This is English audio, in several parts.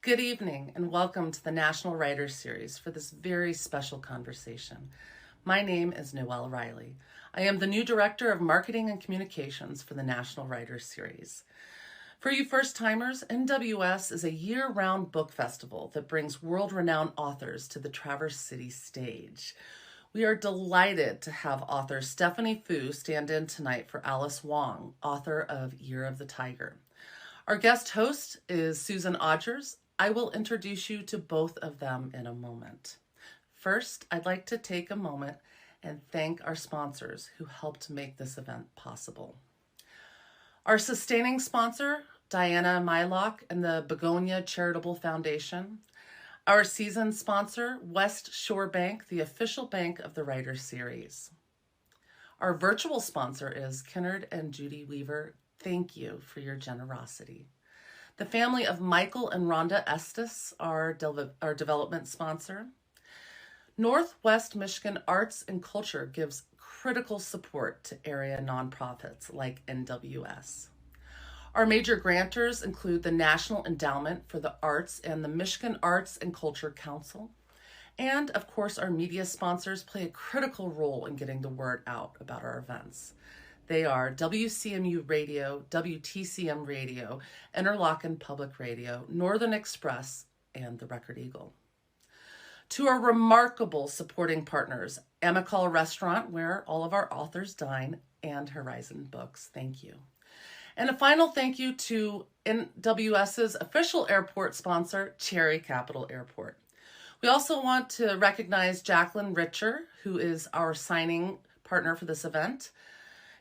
Good evening and welcome to the National Writers Series for this very special conversation. My name is Noelle Riley. I am the new Director of Marketing and Communications for the National Writers Series. For you first-timers, NWS is a year-round book festival that brings world-renowned authors to the Traverse City stage. We are delighted to have author Stephanie Foo stand in tonight for Alice Wong, author of Year of the Tiger. Our guest host is Susan Odgers. I will introduce you to both of them in a moment. First, I'd like to take a moment and thank our sponsors who helped make this event possible. Our sustaining sponsor, Diana Mylock and the Begonia Charitable Foundation. Our season sponsor, West Shore Bank, the official bank of the Writers Series. Our virtual sponsor is Kennard and Judy Weaver. Thank you for your generosity. The family of Michael and Rhonda Estes, our development sponsor. Northwest Michigan Arts and Culture gives critical support to area nonprofits like NWS. Our major grantors include the National Endowment for the Arts and the Michigan Arts and Culture Council. And of course, our media sponsors play a critical role in getting the word out about our events. They are WCMU Radio, WTCM Radio, Interlochen Public Radio, Northern Express, and the Record Eagle. To our remarkable supporting partners, Amical Restaurant, where all of our authors dine, and Horizon Books, thank you. And a final thank you to NWS's official airport sponsor, Cherry Capital Airport. We also want to recognize Jacqueline Richer, who is our signing partner for this event.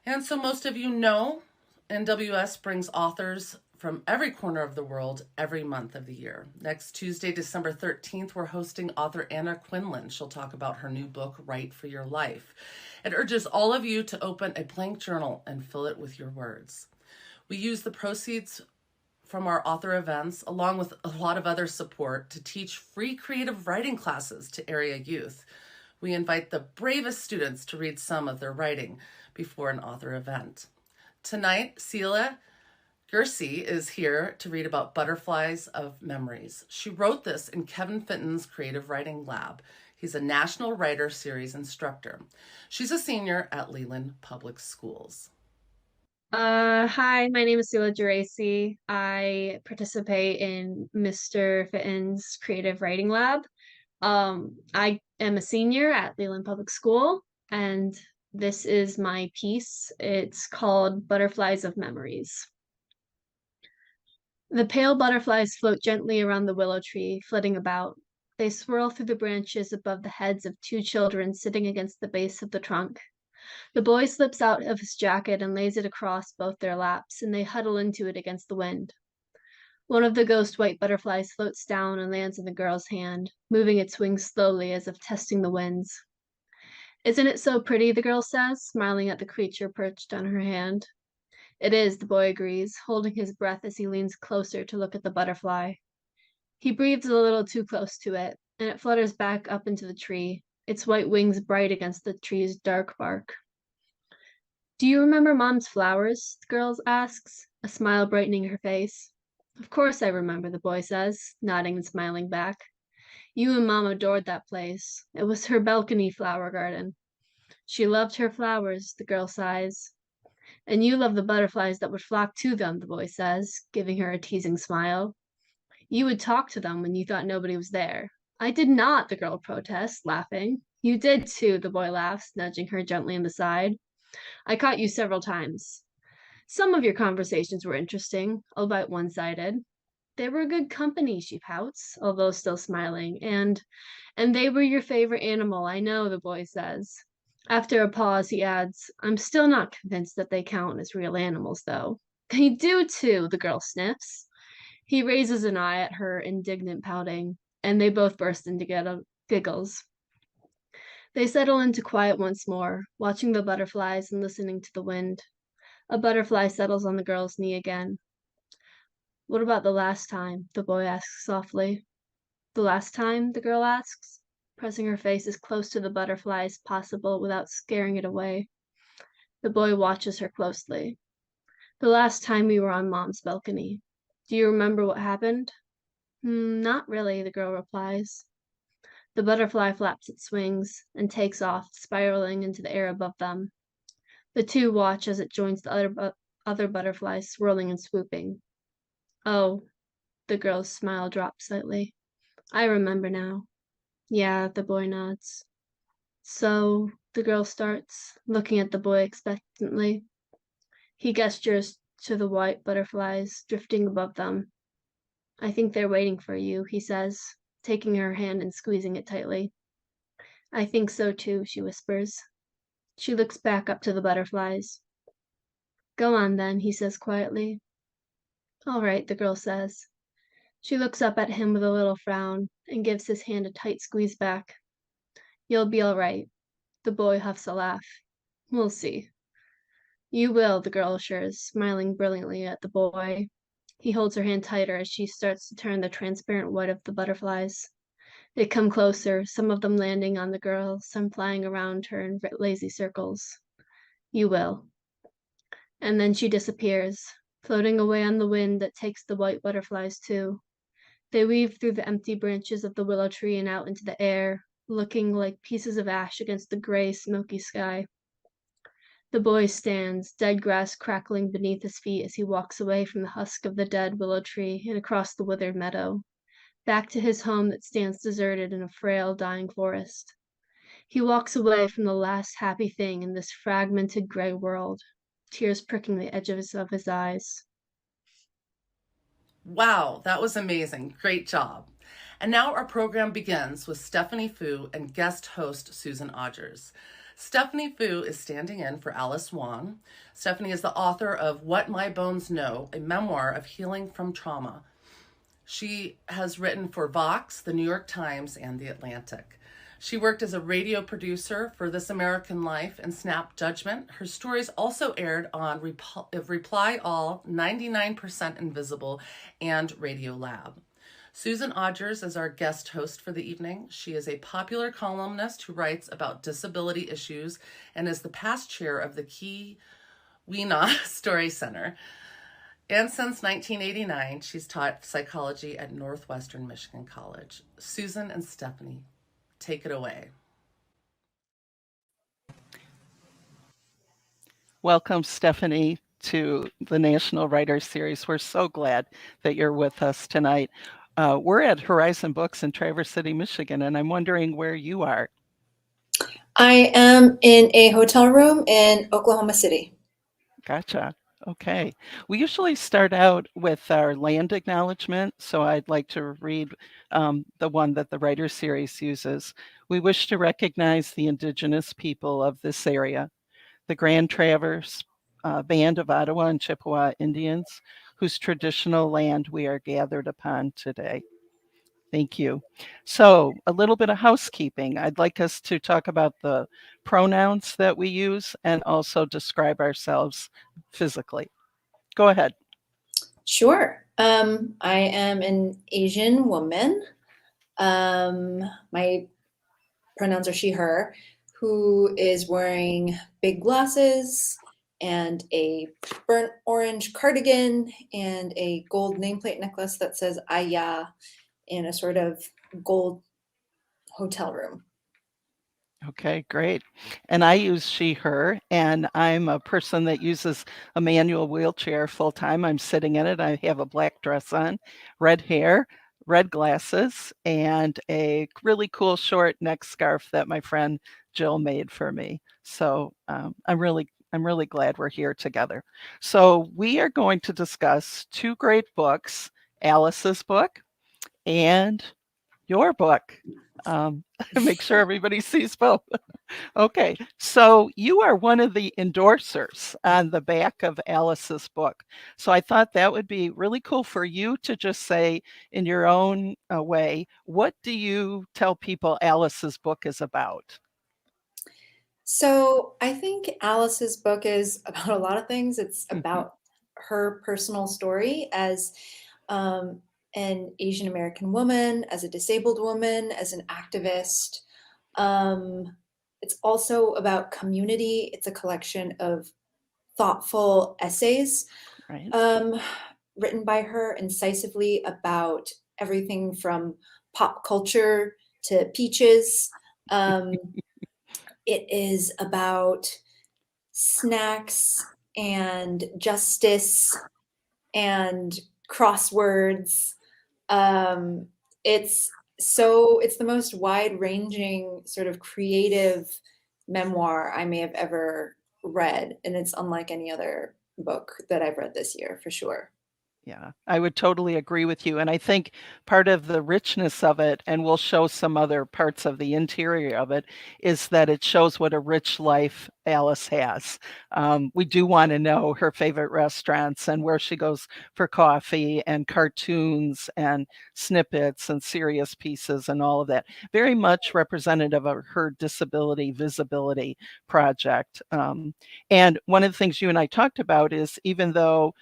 And so most of you know, NWS brings authors from every corner of the world every month of the year. Next Tuesday, December 13th, we're hosting author Anna Quinlan. She'll talk about her new book, Write for Your Life. It urges all of you to open a blank journal and fill it with your words. We use the proceeds from our author events, along with a lot of other support, to teach free creative writing classes to area youth. We invite the bravest students to read some of their writing before an author event. Tonight, Celia Gersey is here to read about Butterflies of Memories. She wrote this in Kevin Fitton's Creative Writing Lab. He's a National Writer Series instructor. She's a senior at Leland Public Schools. Hi, my name is Celia Geraci. I participate in Mr. Fitton's Creative Writing Lab. I am a senior at Leland Public School, and this is my piece. It's called Butterflies of Memories. The pale butterflies float gently around the willow tree, flitting about. They swirl through the branches above the heads of two children sitting against the base of the trunk. The boy slips out of his jacket and lays it across both their laps, and they huddle into it against the wind. One of the ghost white butterflies floats down and lands in the girl's hand, moving its wings slowly as if testing the winds. Isn't it so pretty, the girl says, smiling at the creature perched on her hand. It is, the boy agrees, holding his breath as he leans closer to look at the butterfly. He breathes a little too close to it, and it flutters back up into the tree, its white wings bright against the tree's dark bark. Do you remember Mom's flowers? The girl asks, a smile brightening her face. Of course I remember, the boy says, nodding and smiling back. You and Mom adored that place. It was her balcony flower garden. She loved her flowers, the girl sighs. And you love the butterflies that would flock to them, the boy says, giving her a teasing smile. You would talk to them when you thought nobody was there. I did not, the girl protests, laughing. You did too, the boy laughs, nudging her gently in the side. I caught you several times. Some of your conversations were interesting, albeit one-sided. They were good company, she pouts, although still smiling, and they were your favorite animal, I know, the boy says. After a pause, he adds, I'm still not convinced that they count as real animals, though. They do too, the girl sniffs. He raises an eye at her indignant pouting, and they both burst into giggles. They settle into quiet once more, watching the butterflies and listening to the wind. A butterfly settles on the girl's knee again. What about the last time? The boy asks softly. The last time? The girl asks, pressing her face as close to the butterfly as possible without scaring it away. The boy watches her closely. The last time we were on Mom's balcony. Do you remember what happened? Not really, the girl replies. The butterfly flaps its wings and takes off, spiraling into the air above them. The two watch as it joins the other butterflies swirling and swooping. Oh, the girl's smile drops slightly. I remember now. Yeah, the boy nods. So, the girl starts, looking at the boy expectantly. He gestures to the white butterflies drifting above them. I think they're waiting for you, he says, taking her hand and squeezing it tightly. I think so too, she whispers. She looks back up to the butterflies. Go on then, he says quietly. All right, the girl says. She looks up at him with a little frown and gives his hand a tight squeeze back. You'll be all right. The boy huffs a laugh. We'll see. You will, the girl assures, smiling brilliantly at the boy. He holds her hand tighter as she starts to turn the transparent white of the butterflies. They come closer, some of them landing on the girl, some flying around her in lazy circles. You will. And then she disappears, floating away on the wind that takes the white butterflies too. They weave through the empty branches of the willow tree and out into the air, looking like pieces of ash against the gray, smoky sky. The boy stands, dead grass crackling beneath his feet as he walks away from the husk of the dead willow tree and across the withered meadow, back to his home that stands deserted in a frail, dying forest. He walks away from the last happy thing in this fragmented gray world, tears pricking the edges of his eyes. Wow, that was amazing. Great job. And now our program begins with Stephanie Foo and guest host Susan Odgers. Stephanie Foo is standing in for Alice Wong. Stephanie is the author of What My Bones Know, a memoir of healing from trauma. She has written for Vox, the New York Times, and the Atlantic. She worked as a radio producer for This American Life and Snap Judgment. Her stories also aired on Reply All, 99% Invisible, and Radio Lab. Susan Odgers is our guest host for the evening. She is a popular columnist who writes about disability issues and is the past chair of the Key Weena Story Center. And since 1989, she's taught psychology at Northwestern Michigan College. Susan and Stephanie, take it away. Welcome, Stephanie, to the National Writers Series. We're so glad that you're with us tonight. We're at Horizon Books in Traverse City, Michigan, and I'm wondering where you are. I am in a hotel room in Oklahoma City. Gotcha. Okay. We usually start out with our land acknowledgement, so I'd like to read the one that the Writers Series uses. We wish to recognize the Indigenous people of this area, the Grand Traverse Band of Ottawa and Chippewa Indians, whose traditional land we are gathered upon today. Thank you. So, a little bit of housekeeping. I'd like us to talk about the pronouns that we use and also describe ourselves physically. Go ahead. Sure. I am an Asian woman. My pronouns are she, her, who is wearing big glasses and a burnt orange cardigan and a gold nameplate necklace that says Aya in a sort of gold hotel room. Okay, great. And I use she, her, and I'm a person that uses a manual wheelchair full time. I'm sitting in it. I have a black dress on, red hair, red glasses, and a really cool short neck scarf that my friend Jill made for me. So I'm really glad we're here together. So we are going to discuss two great books, Alice's book and your book. Make sure everybody sees both. Okay, so you are one of the endorsers on the back of Alice's book. So I thought that would be really cool for you to just say in your own way, what do you tell people Alice's book is about? So I think Alice's book is about a lot of things. It's about her personal story as an Asian American woman, as a disabled woman, as an activist. It's also about community. It's a collection of thoughtful essays Right. written by her incisively about everything from pop culture to peaches. It is about snacks and justice and crosswords. It's the most wide-ranging sort of creative memoir I may have ever read, and it's unlike any other book that I've read this year, for sure. Yeah, I would totally agree with you. And I think part of the richness of it, and we'll show some other parts of the interior of it, is that it shows what a rich life Alice has. We do want to know her favorite restaurants and where she goes for coffee and cartoons and snippets and serious pieces and all of that. Very much representative of her disability visibility project. And one of the things you and I talked about is even though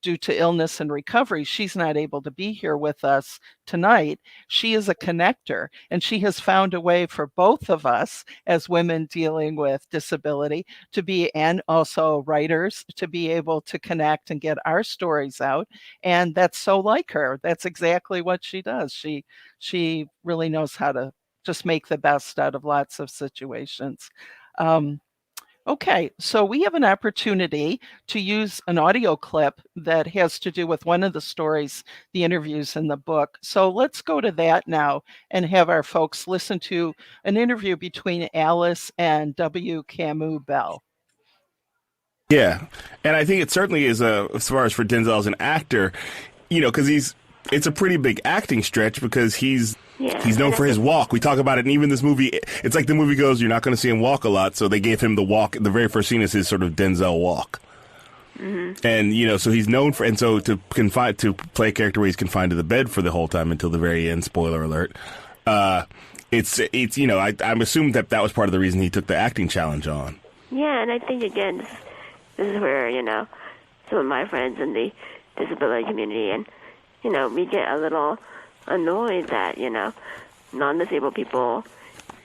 due to illness and recovery, she's not able to be here with us tonight. She is a connector, and she has found a way for both of us as women dealing with disability to be, and also writers, to be able to connect and get our stories out. And that's so like her. That's exactly what she does. She really knows how to just make the best out of lots of situations. Okay, so we have an opportunity to use an audio clip that has to do with one of the stories, the interviews in the book. So let's go to that now and have our folks listen to an interview between Alice and W. Camus Bell. Yeah, and I think it certainly is, as far as for Denzel as an actor, because it's a pretty big acting stretch because he's known for his walk. We talk about it, and even this movie, it's like the movie goes, you're not going to see him walk a lot, so they gave him the walk. The very first scene is his sort of Denzel walk. Mm-hmm. And, so he's known for, and so to play a character where he's confined to the bed for the whole time until the very end, spoiler alert, it's I'm assuming that was part of the reason he took the acting challenge on. Yeah, and I think, again, this is where, some of my friends in the disability community and, we get a little annoyed that, non-disabled people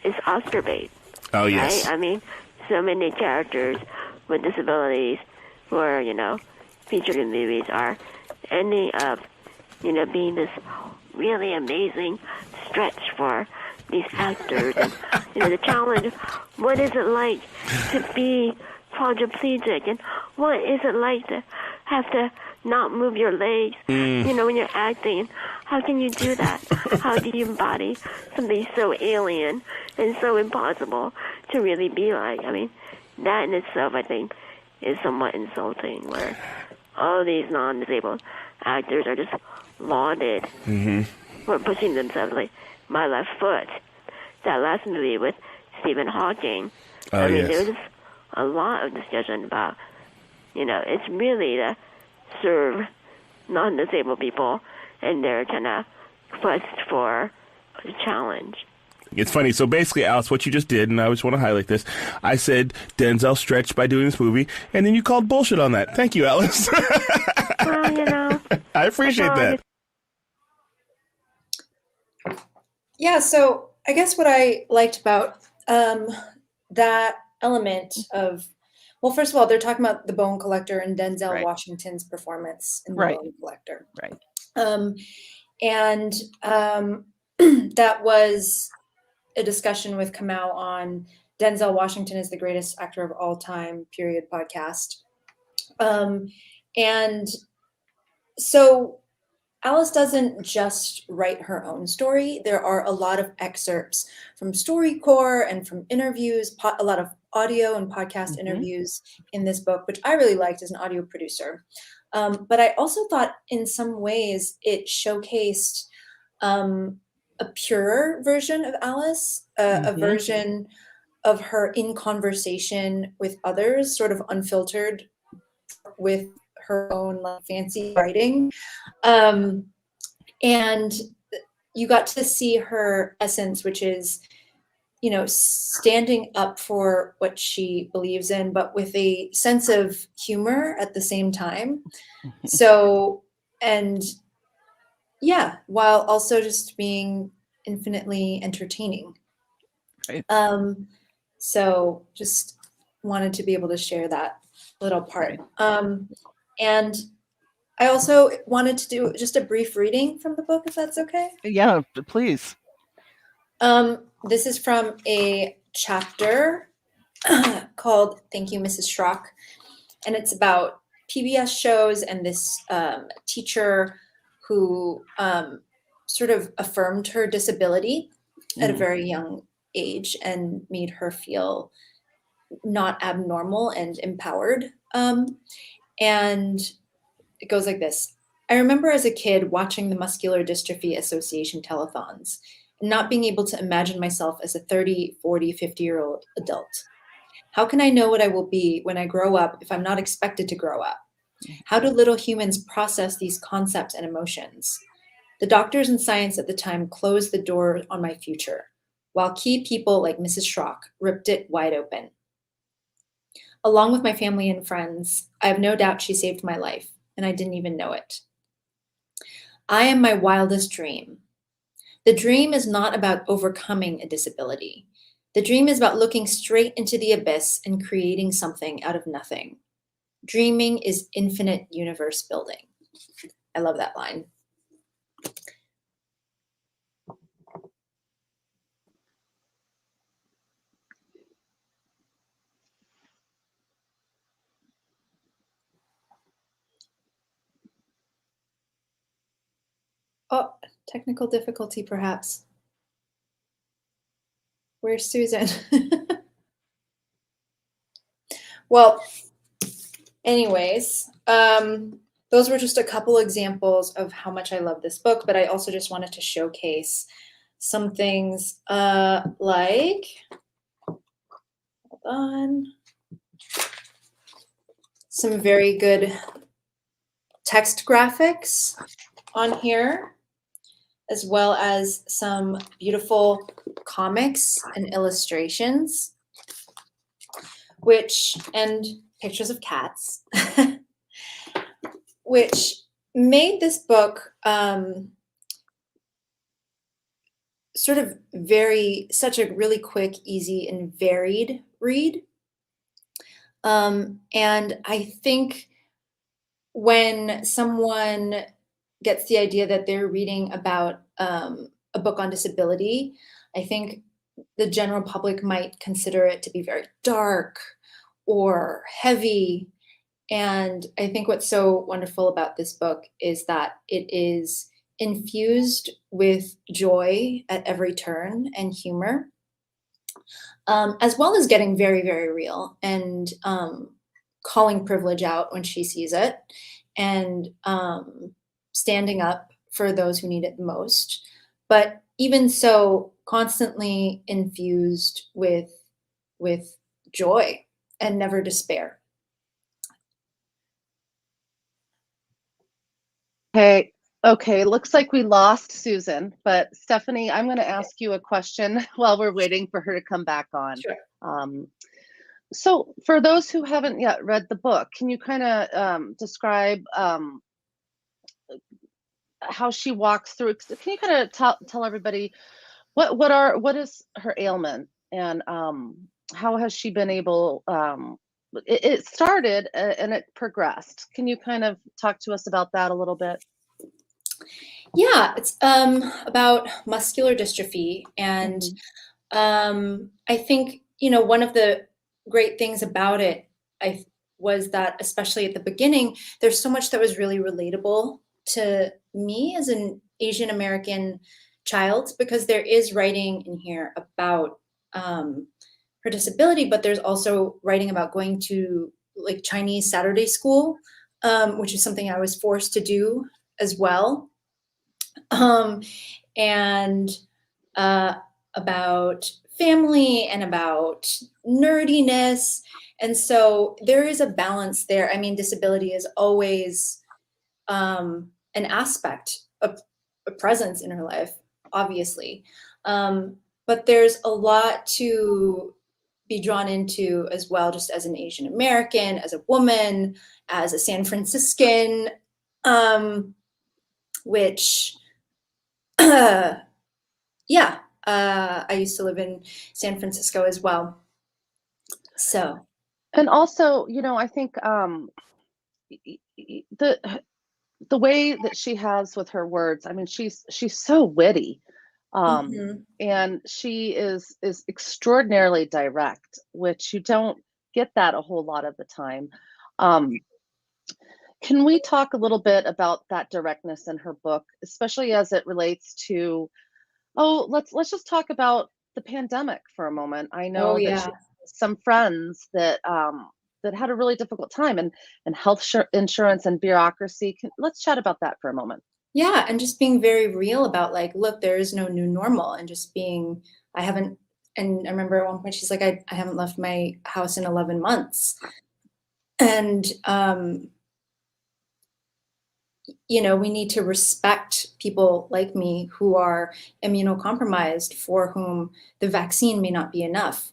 is Oscar bait. Oh, yes. Right? I mean, so many characters with disabilities who are, featured in movies are ending up, being this really amazing stretch for these actors. And, the challenge, what is it like to be quadriplegic? And what is it like to have to not move your legs, when you're acting? How can you do that? How do you embody something so alien and so impossible to really be like? I mean, that in itself, I think, is somewhat insulting, where all these non-disabled actors are just lauded for pushing themselves, like My Left Foot, that last movie with Stephen Hawking. I mean, there was just a lot of discussion about, it's really to serve non-disabled people and their kind of quest for a challenge. It's funny. So basically, Alice, what you just did, and I just want to highlight this, I said Denzel stretched by doing this movie, and then you called bullshit on that. Thank you, Alice. Well, I appreciate that. Yeah, so I guess what I liked about that element of, well, first of all, they're talking about The Bone Collector and Denzel Washington's performance in The Bone Collector. Right. And that was a discussion with Kamau on Denzel Washington is the greatest actor of all time, period, podcast. And so Alice doesn't just write her own story. There are a lot of excerpts from StoryCorps and from interviews, a lot of audio and podcast interviews in this book, which I really liked as an audio producer. But I also thought in some ways it showcased a purer version of Alice, a version of her in conversation with others, sort of unfiltered with her own like fancy writing. And you got to see her essence, which is, standing up for what she believes in, but with a sense of humor at the same time. So, and yeah, while also just being infinitely entertaining. Right. So just wanted to be able to share that little part. And I also wanted to do just a brief reading from the book, if that's okay. Yeah, please. This is from a chapter called Thank You, Mrs. Schrock. And it's about PBS shows and this teacher who sort of affirmed her disability at a very young age and made her feel not abnormal and empowered. And it goes like this. I remember as a kid watching the Muscular Dystrophy Association telethons and not being able to imagine myself as a 30, 40, 50-year-old adult. How can I know what I will be when I grow up if I'm not expected to grow up? How do little humans process these concepts and emotions? The doctors and science at the time closed the door on my future, while key people like Mrs. Schrock ripped it wide open. Along with my family and friends, I have no doubt she saved my life, and I didn't even know it. I am my wildest dream. The dream is not about overcoming a disability. The dream is about looking straight into the abyss and creating something out of nothing. Dreaming is infinite universe building. I love that line. Oh, technical difficulty perhaps. Where's Susan? Well, anyways, those were just a couple examples of how much I love this book, but I also just wanted to showcase some things like, hold on, some very good text graphics on here, as well as some beautiful comics and illustrations, and pictures of cats, which made this book sort of such a really quick, easy, and varied read. And I think when someone gets the idea that they're reading about a book on disability, I think the general public might consider it to be very dark or heavy. And I think what's so wonderful about this book is that it is infused with joy at every turn and humor, as well as getting very, very real and calling privilege out when she sees it, and standing up for those who need it the most. But even so, constantly infused with joy and never despair. Hey, okay, looks like we lost Susan, but Stephanie, I'm going to ask you a question while we're waiting for her to come back on. Sure. So for those who haven't yet read the book, can you kind of describe how she walks through? Can you kind of tell everybody what is her ailment, and how has she been able? It started and it progressed. Can you kind of talk to us about that a little bit? Yeah, it's about muscular dystrophy, and I think one of the great things about it was that, especially at the beginning, there's so much that was really relatable to me as an Asian American child, because there is writing in here about her disability, but there's also writing about going to like Chinese Saturday school, which is something I was forced to do as well, and about family and about nerdiness. And so there is a balance there. I mean, disability is always an aspect of a presence in her life, obviously. But there's a lot to be drawn into as well, just as an Asian American, as a woman, as a San Franciscan, which, yeah, I used to live in San Francisco as well. So. And also, I think the way that she has with her words, I mean, she's so witty. Mhm. And she is extraordinarily direct, which you don't get that a whole lot of the time. Um, can we talk a little bit about that directness in her book, especially as it relates to, oh, let's just talk about the pandemic for a moment. I Oh know that she yeah. has some friends that had a really difficult time, and health insurance and bureaucracy. Let's chat about that for a moment. Yeah, and just being very real about like, look, there is no new normal, and just being, I haven't, and I remember at one point she's like, I haven't left my house in 11 months. And, you know, we need to respect people like me who are immunocompromised for whom the vaccine may not be enough.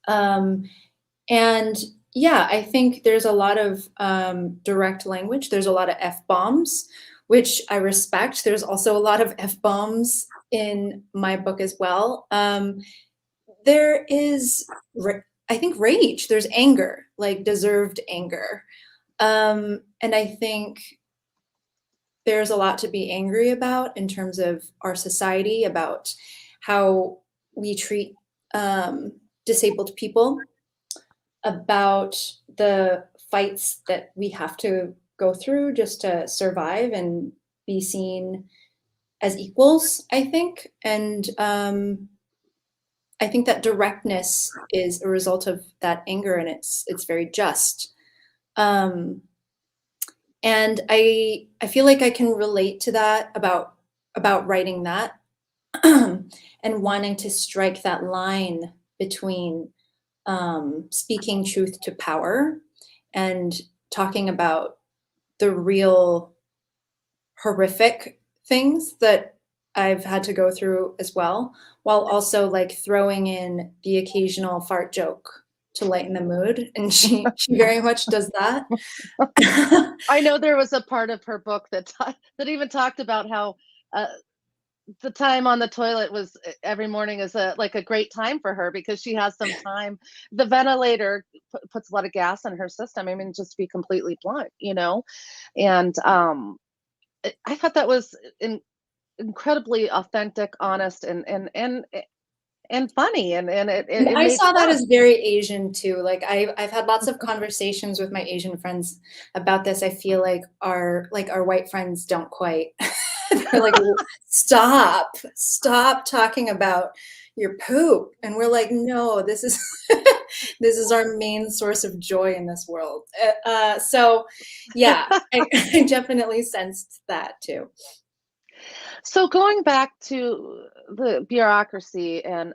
Um, and yeah, I think there's a lot of direct language. There's a lot of F bombs, which I respect. There's also a lot of F bombs in my book as well. There is, I think, rage. There's anger, like deserved anger. And I think there's a lot to be angry about in terms of our society, about how we treat disabled people, about the fights that we have to go through just to survive and be seen as equals, I think. And I think that directness is a result of that anger, and it's very just. Um, and I feel like I can relate to that about writing that and wanting to strike that line between speaking truth to power and talking about the real horrific things that I've had to go through as well, while also like throwing in the occasional fart joke to lighten the mood. And she very much does that. I know there was a part of her book that that even talked about how the time on the toilet was every morning is like a great time for her because she has some time. The ventilator puts a lot of gas in her system. I mean, just to be completely blunt, you know, and I thought that was incredibly authentic, honest, and funny, and it I made saw that sense. as very Asian too. Like I've had lots of conversations with my Asian friends about this. I feel like our white friends don't quite. They're like, stop talking about your poop, and we're like, no, this is this is our main source of joy in this world. So yeah, I definitely sensed that too. So going back to the bureaucracy, and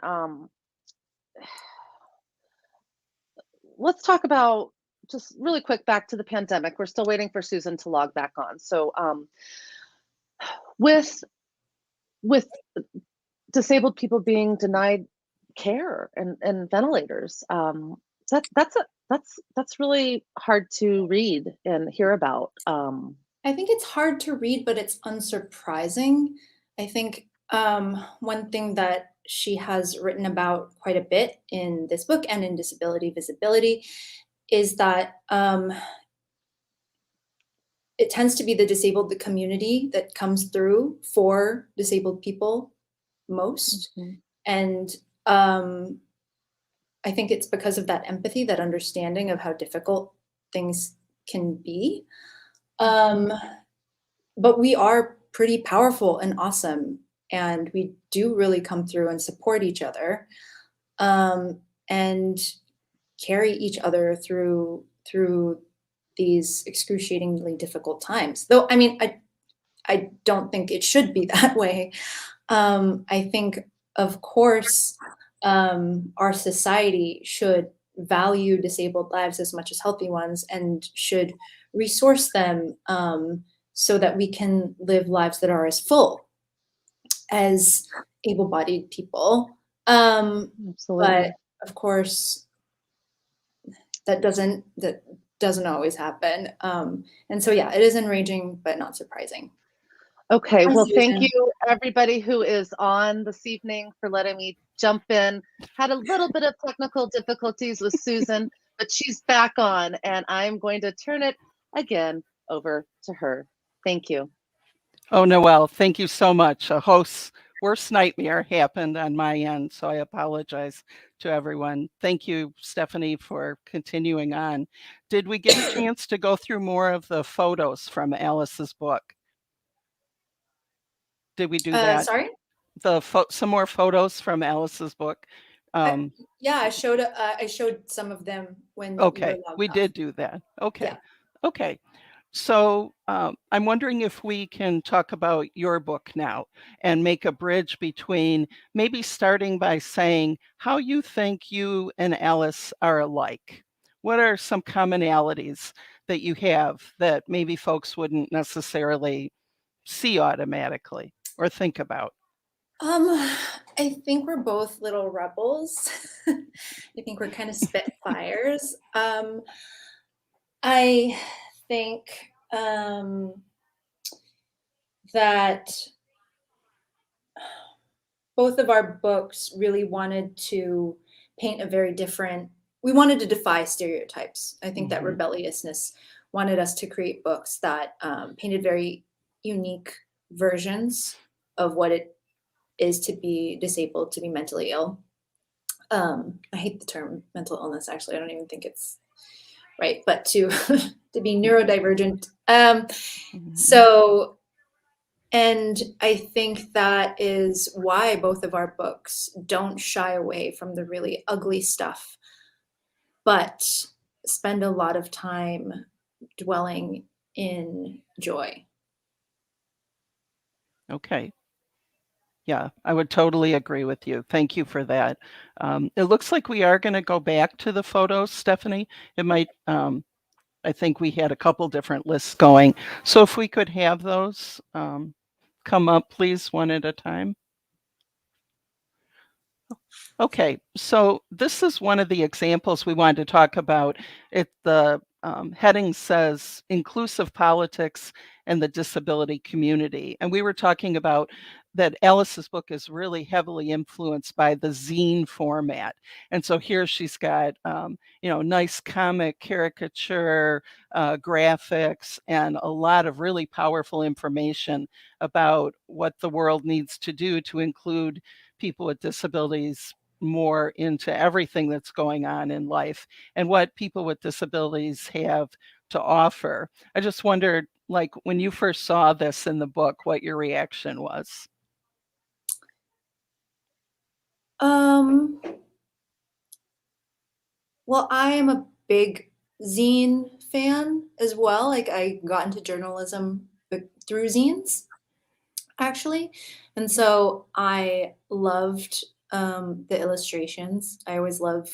let's talk about, just really quick, back to the pandemic. We're still waiting for Susan to log back on. So with with disabled people being denied care and ventilators, that's really hard to read and hear about. I think it's hard to read, but it's unsurprising. I think one thing that she has written about quite a bit in this book and in Disability Visibility is that it tends to be the disabled community that comes through for disabled people most. Mm-hmm. And I think it's because of that empathy, that understanding of how difficult things can be. But we are pretty powerful and awesome, and we do really come through and support each other, and carry each other through these excruciatingly difficult times. Though, I mean, I don't think it should be that way. I think, of course, our society should value disabled lives as much as healthy ones, and should resource them so that we can live lives that are as full as able-bodied people. Absolutely. But of course, that doesn't always happen. And so, yeah, it is enraging, but not surprising. Okay, Hi, well, thank Susan. you everybody who is on this evening for letting me jump in. Had a little bit of technical difficulties with Susan, but she's back on, and I'm going to turn it again over to her. Thank you. Oh, Noelle, thank you so much. A host's worst nightmare happened on my end, so I apologize to everyone. Thank you, Stephanie, for continuing on. Did we get a chance to go through more of the photos from Alice's book? Did we do that? Sorry? Some more photos from Alice's book. Yeah, I showed some of them when you Okay, were logged we off. did do that. Okay, Yeah. okay. So I'm wondering if we can talk about your book now and make a bridge between maybe starting by saying how you think you and Alice are alike. What are some commonalities that you have that maybe folks wouldn't necessarily see automatically or think about? I think we're both little rebels. I think we're kind of spitfires. I think that both of our books really wanted to paint a very different, we wanted to defy stereotypes. I think that rebelliousness wanted us to create books that painted very unique versions of what it is to be disabled, to be mentally ill. I hate the term mental illness, actually. I don't even think it's right, but to to be neurodivergent. So, and I think that is why both of our books don't shy away from the really ugly stuff, but spend a lot of time dwelling in joy. Okay. Yeah, I would totally agree with you. Thank you for that. It looks like we are going to go back to the photos, Stephanie. It might, I think we had a couple different lists going. So if we could have those come up, please, one at a time. Okay, so this is one of the examples we wanted to talk about. The heading says inclusive politics and the disability community. And we were talking about that Alice's book is really heavily influenced by the zine format. And so here she's got, nice comic caricature, graphics, and a lot of really powerful information about what the world needs to do to include people with disabilities more into everything that's going on in life and what people with disabilities have to offer. I just wondered, like, when you first saw this in the book, what your reaction was. Well, I am a big zine fan as well. Like, I got into journalism through zines, actually. And so I loved the illustrations. I always love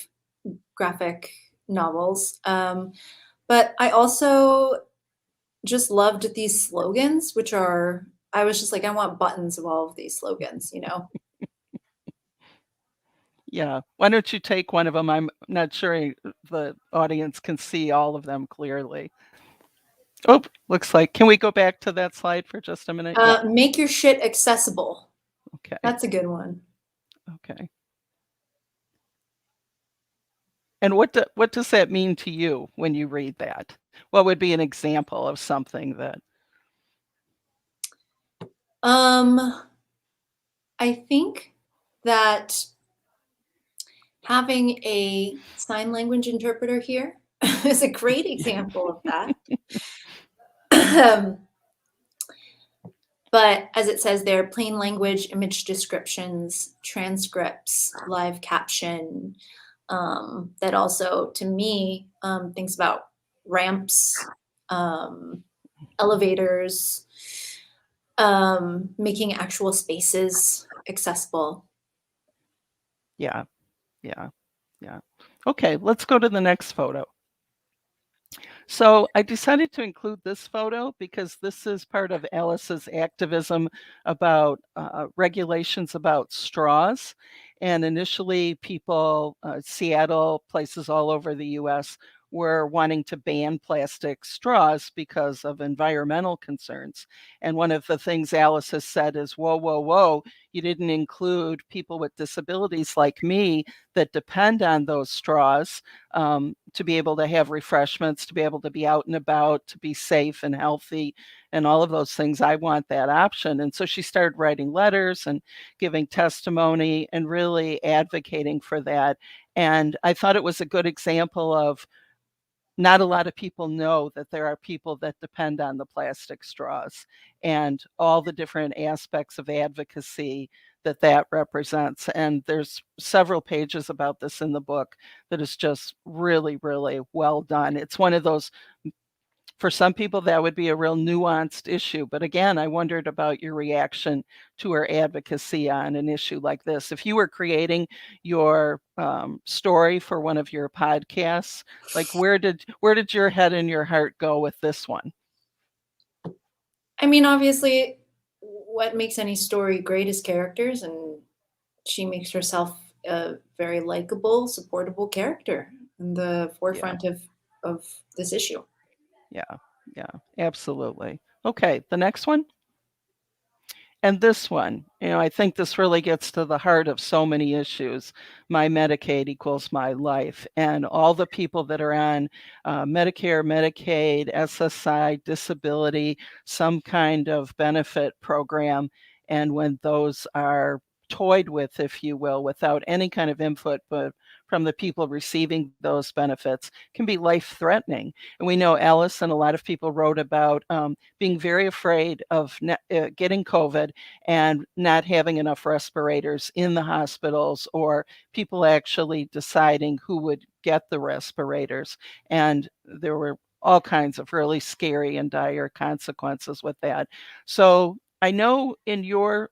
graphic novels. But I also just loved these slogans, which are, I was just like, I want buttons of all of these slogans, you know? Yeah. Why don't you take one of them? I'm not sure the audience can see all of them clearly. Oh, looks like, can we go back to that slide for just a minute? Yeah. Make your shit accessible. Okay. That's a good one. Okay. And what does that mean to you when you read that? What would be an example of something that? I think that having a sign language interpreter here is a great example of that. But as it says there, plain language, image descriptions, transcripts, live caption, that also, to me, thinks about ramps, elevators, making actual spaces accessible. Yeah. Okay, let's go to the next photo. So I decided to include this photo because this is part of Alice's activism about regulations about straws. And initially people, Seattle, places all over the US were wanting to ban plastic straws because of environmental concerns. And one of the things Alice has said is, whoa, whoa, whoa, you didn't include people with disabilities like me that depend on those straws to be able to have refreshments, to be able to be out and about, to be safe and healthy, and all of those things. I want that option. And so she started writing letters and giving testimony and really advocating for that. And I thought it was a good example of not a lot of people know that there are people that depend on the plastic straws and all the different aspects of advocacy that that represents. And there's several pages about this in the book that is just really, really well done. It's one of those, for some people, that would be a real nuanced issue. But again, I wondered about your reaction to her advocacy on an issue like this. If you were creating your story for one of your podcasts, like where did your head and your heart go with this one? I mean, obviously, what makes any story great is characters, and she makes herself a very likable, supportable character in the forefront of this issue. Yeah, absolutely. Okay, the next one. And this one, I think this really gets to the heart of so many issues. My Medicaid equals my life. And all the people that are on Medicare, Medicaid, SSI, disability, some kind of benefit program. And when those are toyed with, if you will, without any kind of input but from the people receiving those benefits, can be life-threatening. And we know Alice and a lot of people wrote about being very afraid of getting COVID and not having enough respirators in the hospitals, or people actually deciding who would get the respirators. And there were all kinds of really scary and dire consequences with that. So I know in your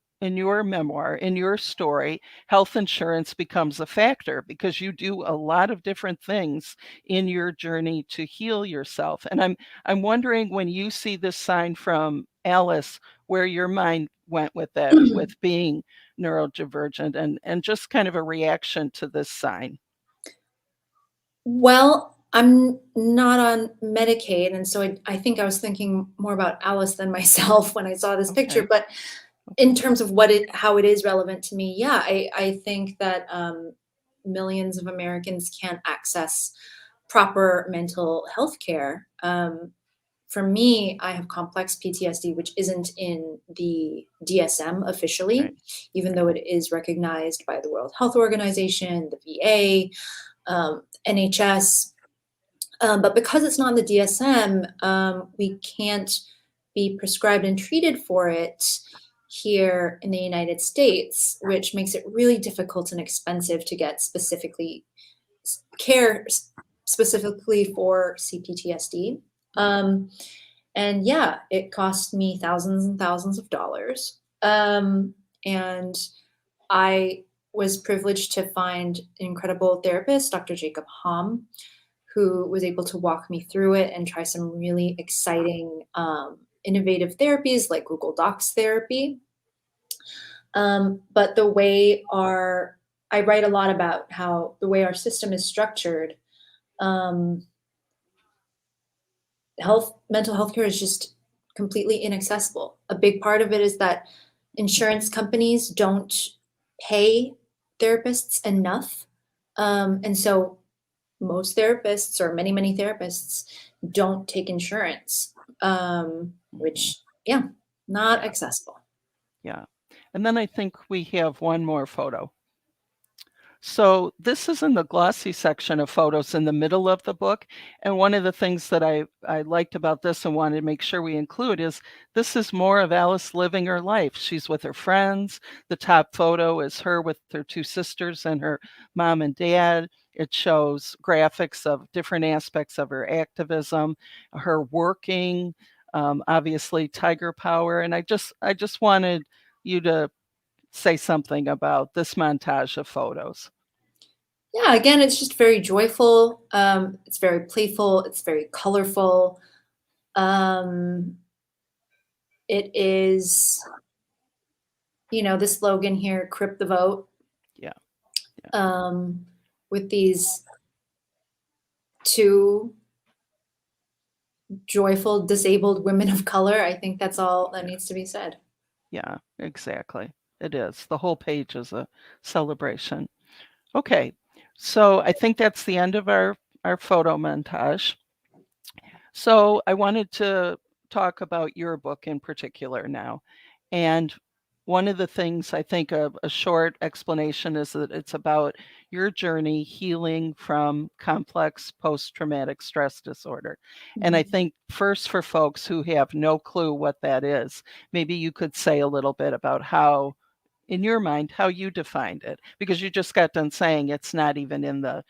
memoir, in your story, health insurance becomes a factor because you do a lot of different things in your journey to heal yourself. And I'm wondering, when you see this sign from Alice, where your mind went with that, with being neurodivergent, and just kind of a reaction to this sign. Well, I'm not on Medicaid, and so I think I was thinking more about Alice than myself when I saw this picture. Okay. But in terms of how it is relevant to me, yeah, I think that millions of Americans can't access proper mental health care. For me, I have complex PTSD, which isn't in the DSM officially, Right. even though it is recognized by the World Health Organization, the VA, NHS. But because it's not in the DSM, we can't be prescribed and treated for it here in the United States, which makes it really difficult and expensive to get care specifically for CPTSD. And yeah, it cost me thousands and thousands of dollars. And I was privileged to find an incredible therapist, Dr. Jacob Hom, who was able to walk me through it and try some really exciting, innovative therapies like Google Docs therapy. But I write a lot about how the way our system is structured, mental health care is just completely inaccessible. A big part of it is that insurance companies don't pay therapists enough. And so most therapists, or many, many therapists, don't take insurance, which, yeah, not accessible. Yeah. And then I think we have one more photo. So this is in the glossy section of photos in the middle of the book. And one of the things that I liked about this and wanted to make sure we include is this is more of Alice living her life. She's with her friends. The top photo is her with her two sisters and her mom and dad. It shows graphics of different aspects of her activism, her working, obviously Tiger Power. And I just wanted you to say something about this montage of photos. Yeah, again, it's just very joyful. It's very playful. It's very colorful. It is, the slogan here, "Crip the vote." Yeah. With these to joyful, disabled women of color. I think that's all that needs to be said. Yeah, exactly. It is. The whole page is a celebration. Okay, so I think that's the end of our photo montage. So I wanted to talk about your book in particular now. And one of the things I think a short explanation is that it's about your journey healing from complex post-traumatic stress disorder. And I think first, for folks who have no clue what that is, maybe you could say a little bit about how, in your mind, how you defined it, because you just got done saying it's not even in the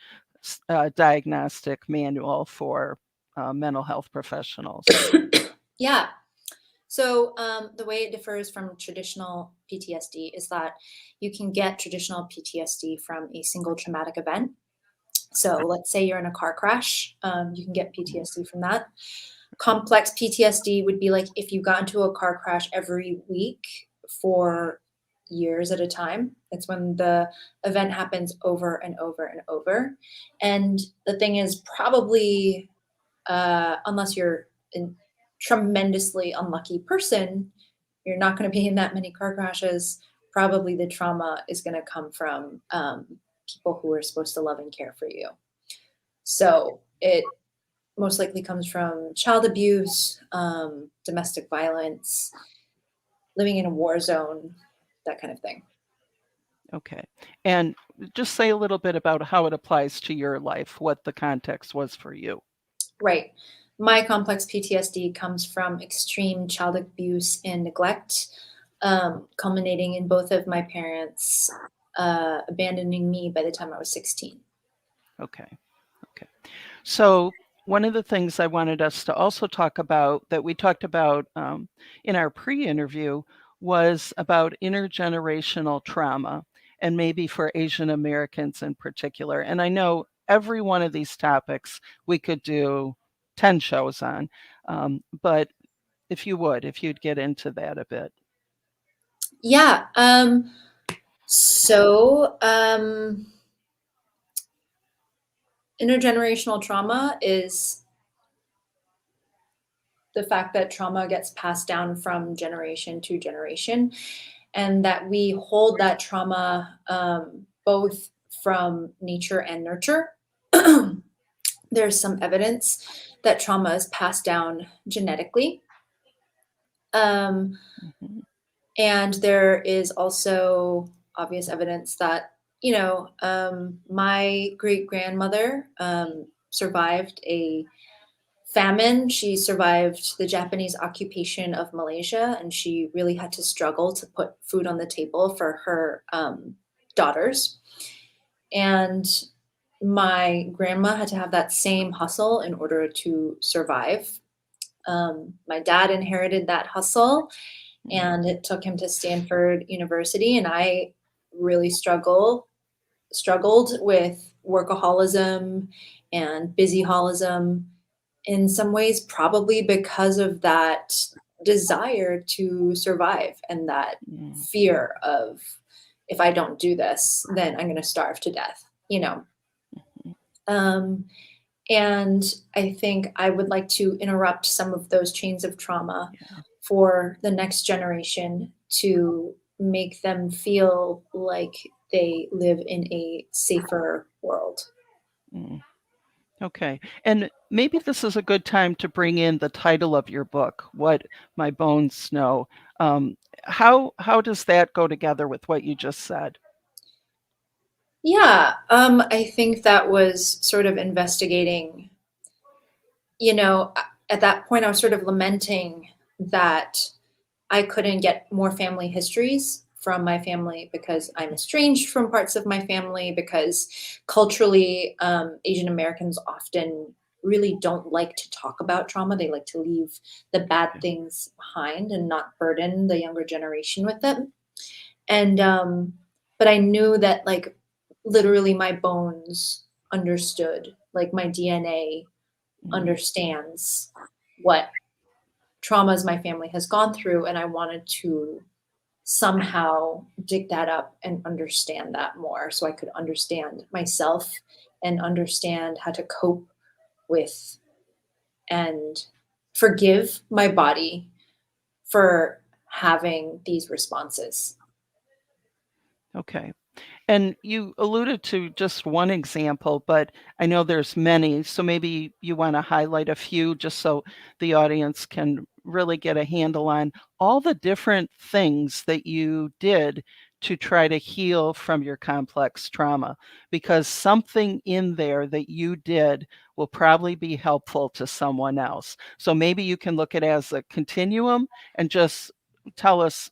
diagnostic manual for mental health professionals. Yeah. So the way it differs from traditional PTSD is that you can get traditional PTSD from a single traumatic event. So let's say you're in a car crash, you can get PTSD from that. Complex PTSD would be like if you got into a car crash every week for years at a time. It's when the event happens over and over and over. And the thing is, probably, unless you're a tremendously unlucky person, you're not going to be in that many car crashes. Probably the trauma is going to come from people who are supposed to love and care for you. So it most likely comes from child abuse, domestic violence, living in a war zone, that kind of thing. Okay. And just say a little bit about how it applies to your life, what the context was for you. Right. My complex PTSD comes from extreme child abuse and neglect, culminating in both of my parents abandoning me by the time I was 16. Okay. Okay. So one of the things I wanted us to also talk about that we talked about in our pre-interview was about intergenerational trauma, and maybe for Asian Americans in particular. And I know every one of these topics we could do 10 shows on, but if you'd get into that a bit. Yeah. Intergenerational trauma is the fact that trauma gets passed down from generation to generation, and that we hold that trauma both from nature and nurture. There's some evidence that trauma is passed down genetically. And there is also obvious evidence that, my great-grandmother survived a famine. She survived the Japanese occupation of Malaysia, and she really had to struggle to put food on the table for her daughters. And my grandma had to have that same hustle in order to survive. My dad inherited that hustle, and it took him to Stanford University, and I really struggled with workaholism and busyholism, in some ways probably because of that desire to survive and that fear of, if I don't do this, then I'm going to starve to death, and I think I would like to interrupt some of those chains of trauma for the next generation, to make them feel like they live in a safer world. Okay. And maybe this is a good time to bring in the title of your book, What My Bones Know. How does that go together with what you just said? Yeah, I think that was sort of investigating, at that point I was sort of lamenting that I couldn't get more family histories from my family because I'm estranged from parts of my family, because culturally, Asian Americans often really don't like to talk about trauma. They like to leave the bad things behind and not burden the younger generation with them. And, but I knew that, like, literally my bones understood, like my DNA understands what traumas my family has gone through, and I wanted to somehow dig that up and understand that more, so I could understand myself and understand how to cope with and forgive my body for having these responses. Okay. And you alluded to just one example, but I know there's many. So maybe you want to highlight a few just so the audience can really get a handle on all the different things that you did to try to heal from your complex trauma, because something in there that you did will probably be helpful to someone else. So maybe you can look at it as a continuum and just tell us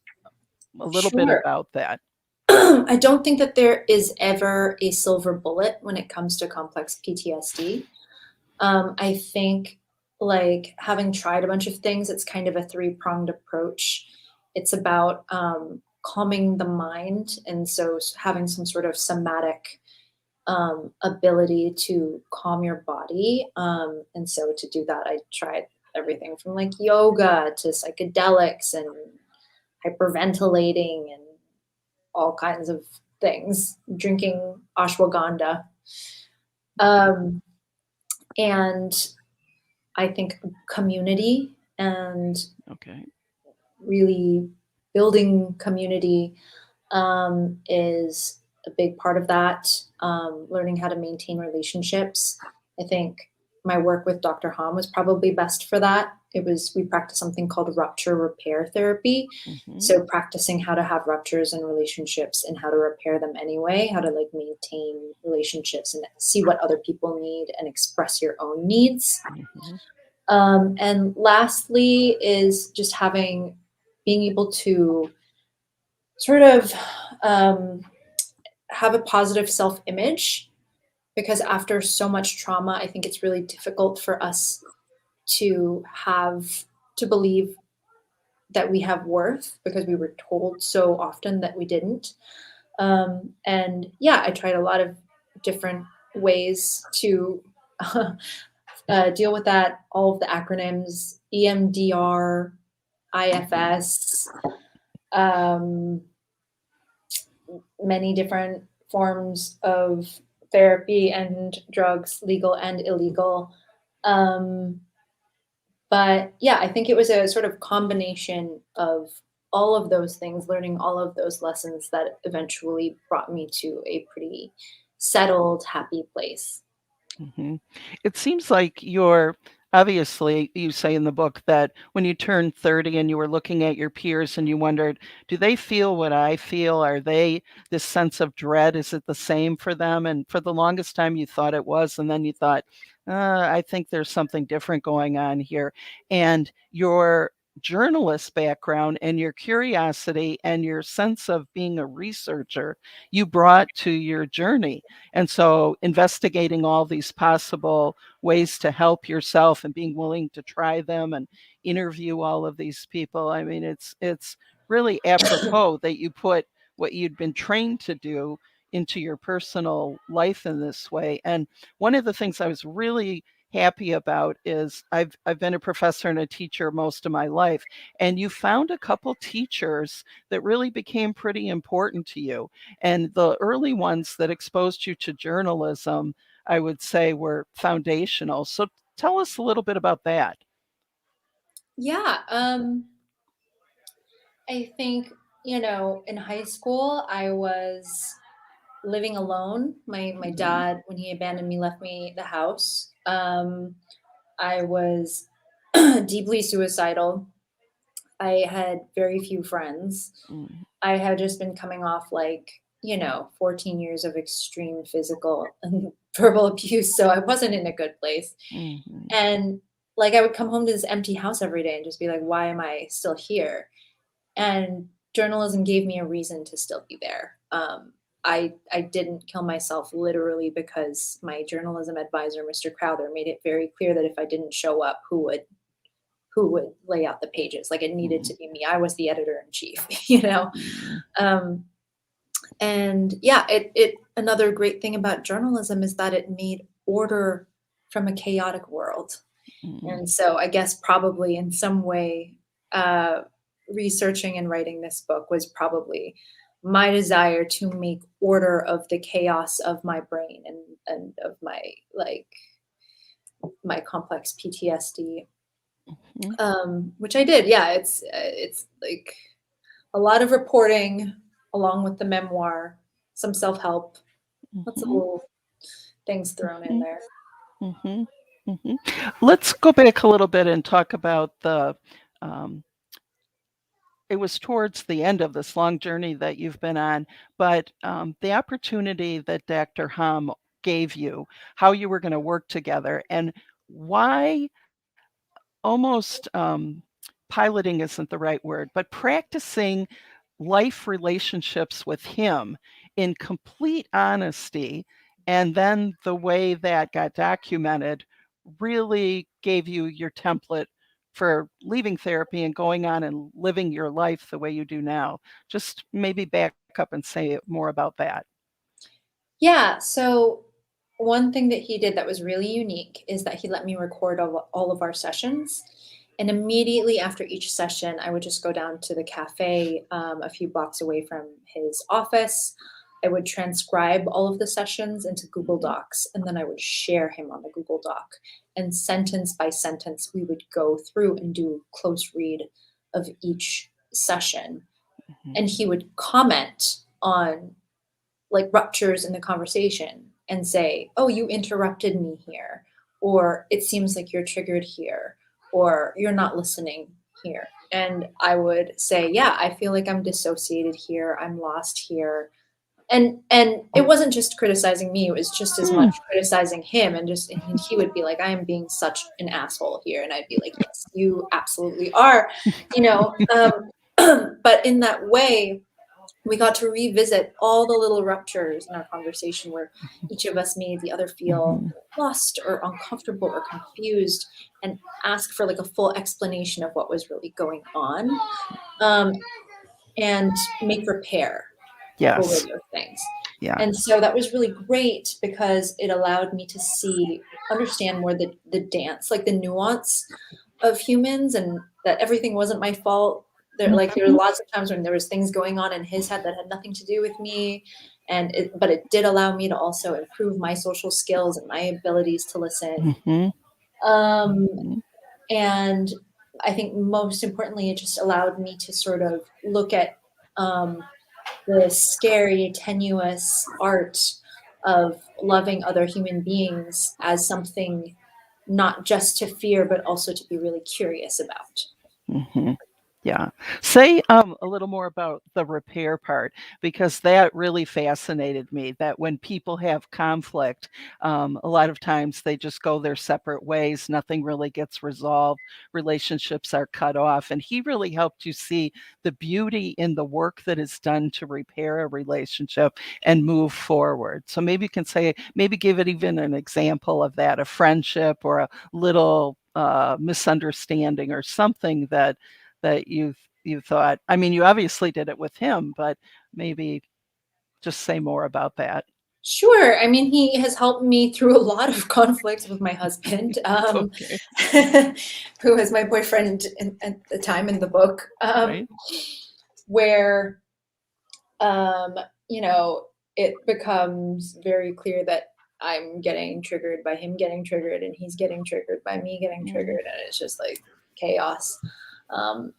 a little bit Sure. about that. I don't think that there is ever a silver bullet when it comes to complex PTSD. I think, like, having tried a bunch of things, it's kind of a three-pronged approach. It's about calming the mind, and so having some sort of somatic ability to calm your body. And so to do that, I tried everything from like yoga to psychedelics and hyperventilating and all kinds of things, drinking ashwagandha. And I think community and Okay. really building community is a big part of that. Learning how to maintain relationships. I think my work with Dr. Hom was probably best for that. We practiced something called rupture repair therapy. Mhm. So practicing how to have ruptures in relationships and how to repair them anyway, how to like maintain relationships and see what other people need and express your own needs. Mhm. And lastly is just being able to sort of have a positive self-image, because after so much trauma, I think it's really difficult for us to believe that we have worth because we were told so often that we didn't. And yeah, I tried a lot of different ways to deal with that. All of the acronyms, EMDR, IFS, um, many different forms of therapy and drugs, legal and illegal. Um, but yeah, I think it was a sort of combination of all of those things, learning all of those lessons that eventually brought me to a pretty settled, happy place. Mhm. It seems like you're obviously, you say in the book that when you turned 30 and you were looking at your peers and you wondered, do they feel what I feel? Are they this sense of dread? Is it the same for them? And for the longest time, you thought it was. And then you thought, I think there's something different going on here. And your journalist background and your curiosity and your sense of being a researcher, you brought to your journey. And so investigating all these possible ways to help yourself and being willing to try them and interview all of these people. I mean, it's really apropos that you put what you'd been trained to do into your personal life in this way. And one of the things I was really happy about is I've been a professor and a teacher most of my life, and you found a couple teachers that really became pretty important to you. And the early ones that exposed you to journalism, I would say, were foundational. So tell us a little bit about that. Yeah, I think, in high school, I was living alone. My Mhm. dad, when he abandoned me, left me the house. I was deeply suicidal. I had very few friends. Mhm. I had just been coming off 14 years of extreme physical and verbal abuse. So I wasn't in a good place. Mhm. And like I would come home to this empty house every day and just be like, why am I still here? And journalism gave me a reason to still be there. I didn't kill myself literally because my journalism advisor, Mr. Crowther, made it very clear that if I didn't show up, who would lay out the pages? Like it needed to Mhm. be me. I was the editor in chief, you know. Mhm. Um, and yeah, it another great thing about journalism is that it made order from a chaotic world. Mhm. And so I guess probably in some way, uh, researching and writing this book was probably my desire to make order of the chaos of my brain and of my like my complex PTSD, Mhm. which I did. Yeah, it's like a lot of reporting along with the memoir, some self-help, lots of Mhm. little things thrown in Mhm. there. Mhm. Mhm. Let's go back a little bit and talk about the, um, it was towards the end of this long journey that you've been on, but, the opportunity that Dr. Hom gave you, how you were gonna work together, and why almost, piloting isn't the right word, but practicing life relationships with him in complete honesty, and then the way that got documented really gave you your template for leaving therapy and going on and living your life the way you do now. Just maybe back up and say more about that. Yeah, so one thing that he did that was really unique is that he let me record all of our sessions. And immediately after each session, I would just go down to the cafe a few blocks away from his office. I would transcribe all of the sessions into Google Mhm, Docs, and then I would share him on the Google Doc. And sentence by sentence, we would go through and do a close read of each session. mhm, And he would comment on like ruptures in the conversation and say, "Oh, you interrupted me here," or "It seems like you're triggered here," or "You're not listening here." And I would say, "Yeah, I feel like I'm dissociated here. I'm lost here." And it wasn't just criticizing me, it was just as much mm, criticizing him, and he would be like, "I am being such an asshole here." And I'd be like, "Yes, you absolutely are," you know. But in that way, we got to revisit all the little ruptures in our conversation where each of us made the other feel mhm, lost or uncomfortable or confused, and ask for like a full explanation of what was really going on, um, and make repair over yes, those things. yeah, And so that was really great because it allowed me to understand more the dance, like the nuance of humans, and that everything wasn't my fault. There were mhm, lots of times when there was things going on in his head that had nothing to do with me. But it did allow me to also improve my social skills and my abilities to listen. mhm, Um, mhm, and I think most importantly, it just allowed me to sort of look at the scary, tenuous art of loving other human beings as something not just to fear, but also to be really curious about. mhm. Yeah. Say, a little more about the repair part, because that really fascinated me, that when people have conflict, a lot of times they just go their separate ways, nothing really gets resolved, relationships are cut off, and he really helped you see the beauty in the work that is done to repair a relationship and move forward. So maybe you can say, maybe give it even an example of that, a friendship or a little, misunderstanding or something that you thought, I mean, you obviously did it with him, but maybe just say more about that. Sure. I mean, he has helped me through a lot of conflicts with my husband, Okay, who was my boyfriend at the time in the book, right? where, um, you know, it becomes very clear that I'm getting triggered by him getting triggered, and he's getting triggered by me getting Mm, triggered, and it's just like chaos.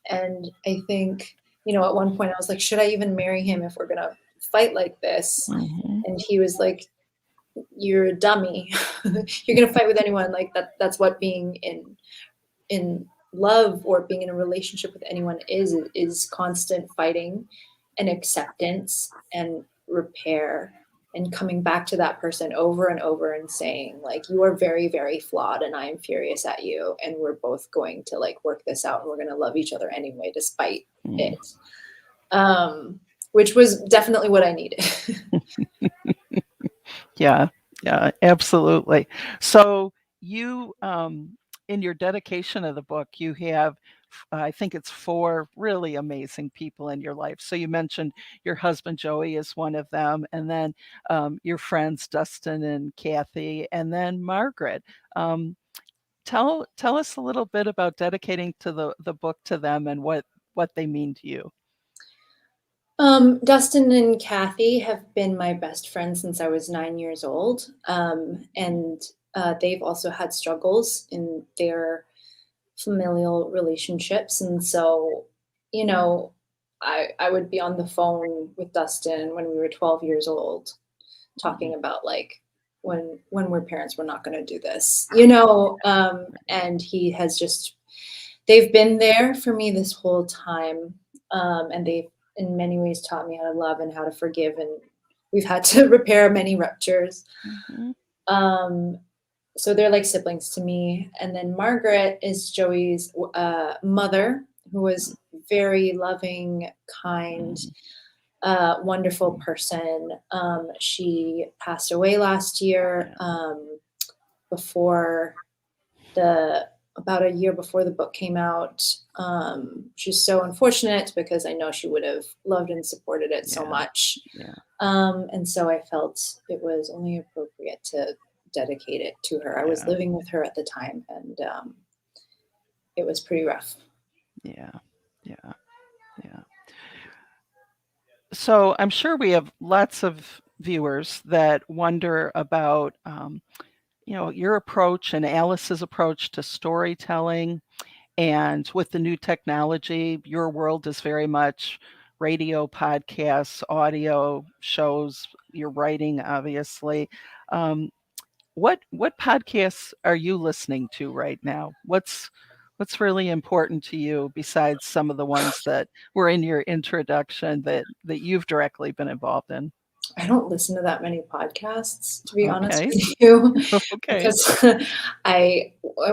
And I think, at one point I was like, should I even marry him if we're gonna fight like this? mhm, And he was like, you're a dummy. You're gonna fight with anyone. Like that's what being in love or being in a relationship with anyone is constant fighting and acceptance and repair, and coming back to that person over and over and saying like, you are very, very flawed and I am furious at you, and we're both going to like work this out, and we're going to love each other anyway despite mm. it, which was definitely what I needed. Yeah, yeah, absolutely. So you, in your dedication of the book, you have, I think it's 4 really amazing people in your life. So you mentioned your husband, Joey, is one of them, and then, your friends, Dustin and Kathy, and then Margaret. Um, tell us a little bit about dedicating to the book to them and what they mean to you. Dustin and Kathy have been my best friends since I was 9 years old. And they've also had struggles in their familial relationships. And so, you know, I would be on the phone with Dustin when we were 12 years old, talking about like when we're parents, we're not going to do this, you know, and he has just, they've been there for me this whole time. And they've in many ways taught me how to love and how to forgive. And we've had to repair many ruptures. So they're like siblings to me. And then Margaret is Joey's mother, who was very loving, kind, wonderful person. She passed away last year, about a year before the book came out. She's so unfortunate because I know she would have loved and supported it so much. And so I felt it was only appropriate to dedicate it to her. I was living with her at the time, and it was pretty rough. Yeah. So I'm sure we have lots of viewers that wonder about, your approach and Alice's approach to storytelling. And with the new technology, your world is very much radio, podcasts, audio shows, your writing, obviously. What podcasts are you listening to right now? What's really important to you besides some of the ones that were in your introduction that you've directly been involved in? I don't listen to that many podcasts, to be honest Okay. with you, Okay. because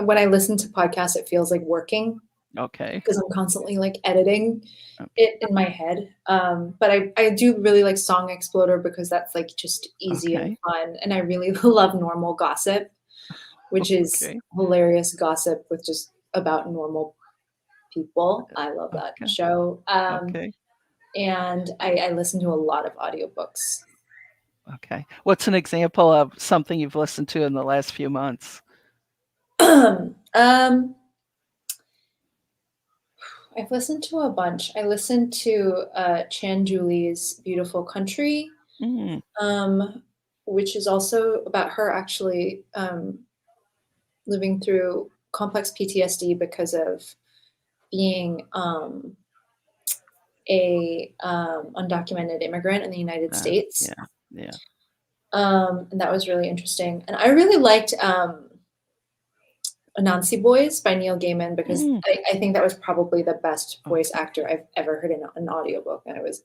when I listen to podcasts, it feels like working. Okay. Because I'm constantly like editing it in my head. But I do really like Song Exploder because that's like just easy and fun. And I really love Normal Gossip, which is hilarious gossip with just about normal people. I love that show. And I listen to a lot of audiobooks. Okay. What's an example of something you've listened to in the last few months? I've listened to a bunch. I listened to Chan Julie's Beautiful Country, which is also about her actually living through complex PTSD because of being a undocumented immigrant in the United States. And that was really interesting. And I really liked Anansi Boys by Neil Gaiman because I think that was probably the best voice actor I've ever heard in an audiobook, and I was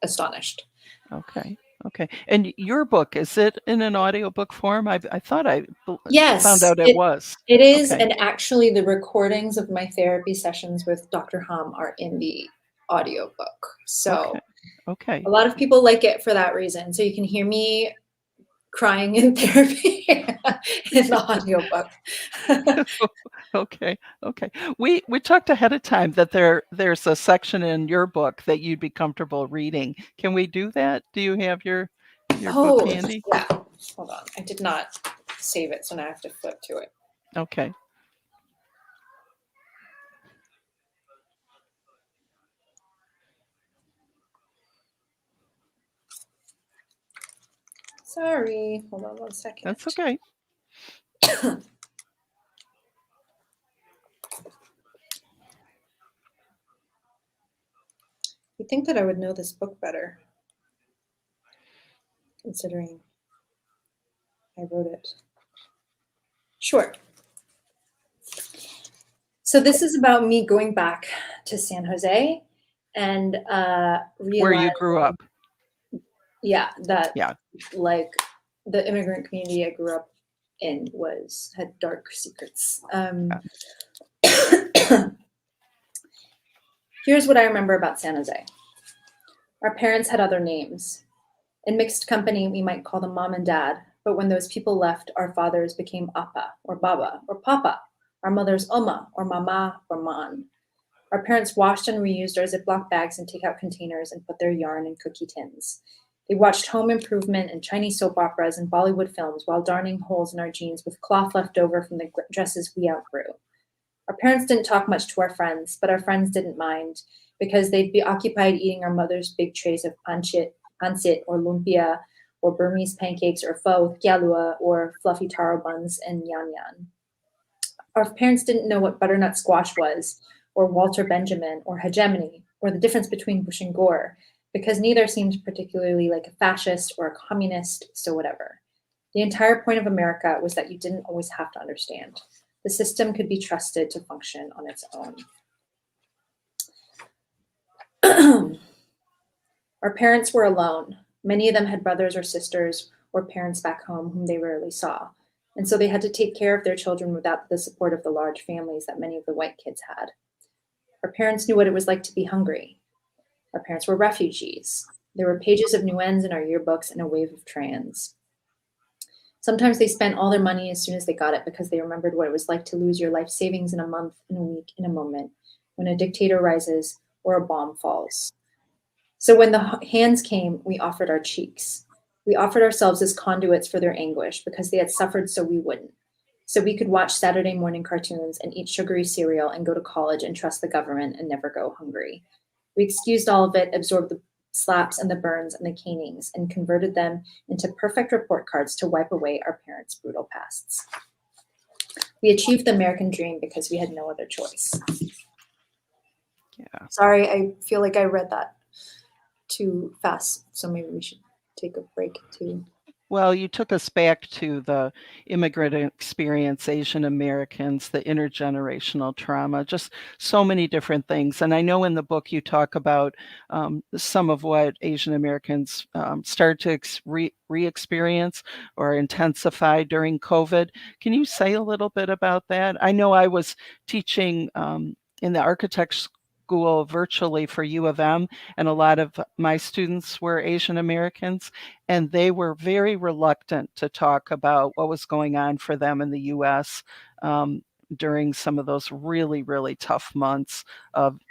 astonished. Okay. And your book, is it in an audiobook form? I thought found out it was. It is, and actually the recordings of my therapy sessions with Dr. Hum are in the audiobook. So a lot of people like it for that reason. So you can hear me crying in therapy in the audiobook. Okay. We talked ahead of time that there's a section in your book that you'd be comfortable reading. Can we do that? Do you have your book handy? Yeah. Hold on. I did not save it, so now I have to flip to it. Okay. Sorry. Hold on 1 second. That's okay. You'd think that I would know this book better, considering I wrote it. Sure. So this is about me going back to San Jose and where you grew up. Like the immigrant community I grew up in had dark secrets. Here's what I remember about San Jose. Our parents had other names. In mixed company, we might call them mom and dad, but when those people left, our fathers became Appa or Baba or Papa, our mothers Oma or Mama or Man. Our parents washed and reused our Ziploc bags and takeout containers and put their yarn in cookie tins. They watched Home Improvement and Chinese soap operas and Bollywood films while darning holes in our jeans with cloth left over from the dresses we outgrew. Our parents didn't talk much to our friends, but our friends didn't mind because they'd be occupied eating our mother's big trays of pancit or lumpia or Burmese pancakes or pho with gyalua or fluffy taro buns and yan yan. Our parents didn't know what butternut squash was, or Walter Benjamin, or hegemony, or the difference between Bush and Gore, because neither seemed particularly like a fascist or a communist, so whatever. The entire point of America was that you didn't always have to understand. The system could be trusted to function on its own. Our parents were alone. Many of them had brothers or sisters or parents back home whom they rarely saw. And so they had to take care of their children without the support of the large families that many of the white kids had. Our parents knew what it was like to be hungry. Our parents were refugees. There were pages of Nguyen's in our yearbooks and a wave of trans. Sometimes they spent all their money as soon as they got it because they remembered what it was like to lose your life savings in a month, in a week, in a moment, when a dictator rises or a bomb falls. So when the hands came, we offered our cheeks. We offered ourselves as conduits for their anguish because they had suffered so we wouldn't. So we could watch Saturday morning cartoons and eat sugary cereal and go to college and trust the government and never go hungry. We excused all of it, absorbed the slaps and the burns and the canings, and converted them into perfect report cards to wipe away our parents' brutal pasts. We achieved the American dream because we had no other choice. Yeah. Sorry, I feel like I read that too fast, so maybe we should take a break too. Well, you took us back to the immigrant experience, Asian Americans, the intergenerational trauma, just so many different things. And I know in the book you talk about some of what Asian Americans start to re-experience or intensify during COVID. Can you say a little bit about that? I know I was teaching in the architecture school virtually for U of M, and a lot of my students were Asian Americans, and they were very reluctant to talk about what was going on for them in the US during some of those really, really tough months of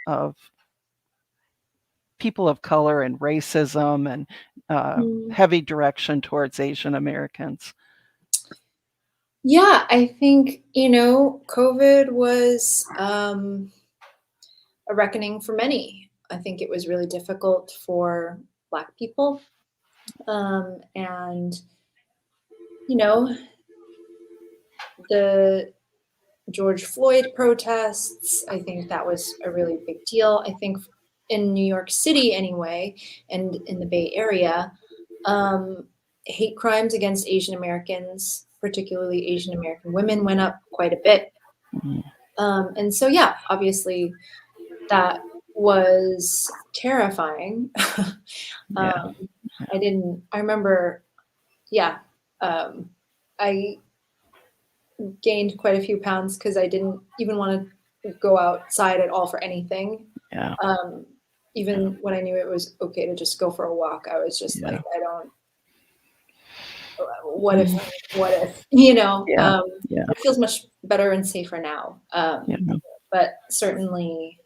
people of color and racism and heavy direction towards Asian Americans. Yeah, I think, COVID was a reckoning for many. I think it was really difficult for Black people. And, the George Floyd protests, I think that was a really big deal. I think in New York City anyway, and in the Bay Area, hate crimes against Asian Americans, particularly Asian American women, went up quite a bit. And so, yeah, obviously that was terrifying. I remember, I gained quite a few pounds because I didn't even want to go outside at all for anything. Yeah. Even when I knew it was okay to just go for a walk, I was just like, what if, it feels much better and safer now. But certainly,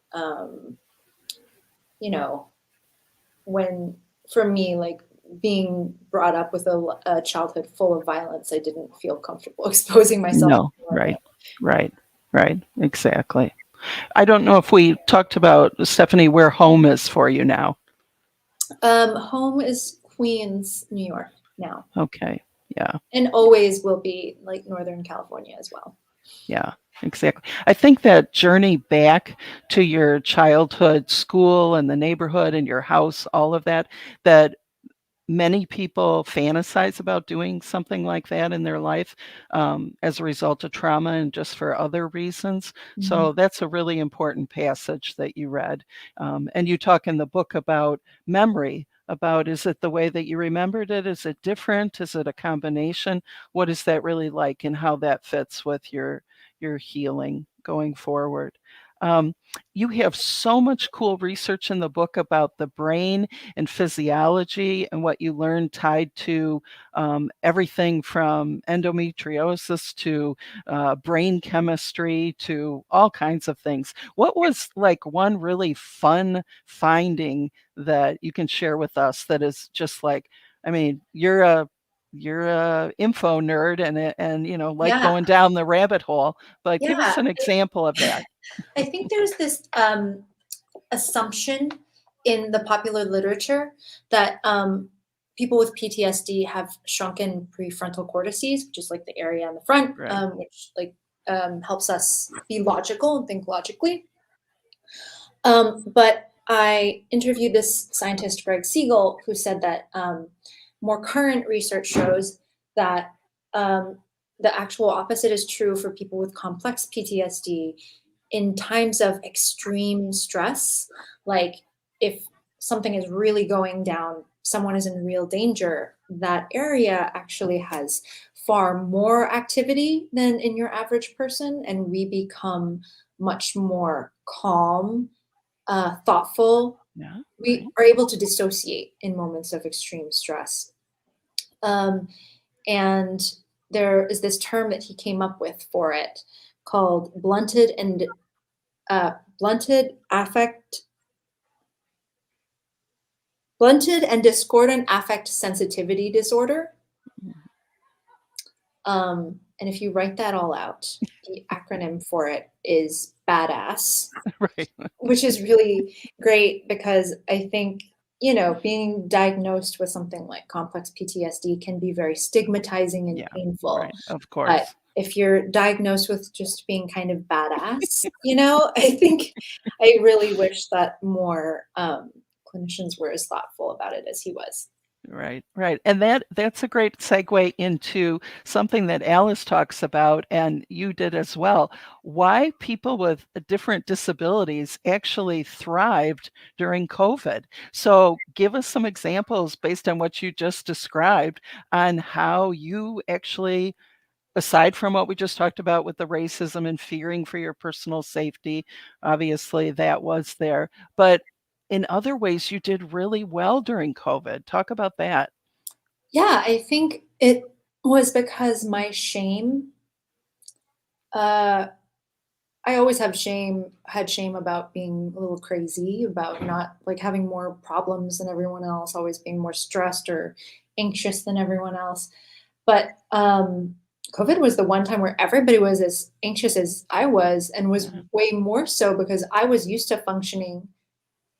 when, for me, like being brought up with a childhood full of violence, I didn't feel comfortable exposing myself. No, right, exactly. I don't know if we talked about, Stephanie, where home is for you now. Home is Queens, New York now. Okay, yeah. And always will be like Northern California as well. Yeah, exactly. I think that journey back to your childhood school and the neighborhood and your house, all of that many people fantasize about doing something like that in their life as a result of trauma and just for other reasons. So that's a really important passage that you read. And you talk in the book about memory, about, is it the way that you remembered it? Is it different? Is it a combination? What is that really like, and how that fits with your healing going forward? You have so much cool research in the book about the brain and physiology and what you learned tied to everything from endometriosis to brain chemistry to all kinds of things. What was like one really fun finding that you can share with us that is just like, I mean, you're a info nerd and going down the rabbit hole, but give us an example of that. I think there's this assumption in the popular literature that people with PTSD have shrunken prefrontal cortices, which is like the area on the front, Right. which helps us be logical and think logically. But I interviewed this scientist, Greg Siegel, who said that more current research shows that the actual opposite is true for people with complex PTSD in times of extreme stress. Like if something is really going down, someone is in real danger, that area actually has far more activity than in your average person, and we become much more calm, thoughtful. Yeah. We are able to dissociate in moments of extreme stress. And there is this term that he came up with for it called blunted and discordant affect sensitivity disorder. And if you write that all out, the acronym for it is BADASS, Right. which is really great because I think, being diagnosed with something like complex PTSD can be very stigmatizing and painful. Right. Of course. But if you're diagnosed with just being kind of badass, I think I really wish that more clinicians were as thoughtful about it as he was. Right, right. And that's a great segue into something that Alice talks about, and you did as well. Why people with different disabilities actually thrived during COVID. So give us some examples based on what you just described on how you actually, aside from what we just talked about with the racism and fearing for your personal safety, obviously that was there, but in other ways you did really well during COVID. Talk about that. Yeah, I think it was because my shame, I always had shame about being a little crazy, about not like having more problems than everyone else, always being more stressed or anxious than everyone else. But COVID was the one time where everybody was as anxious as I was, and was way more so because I was used to functioning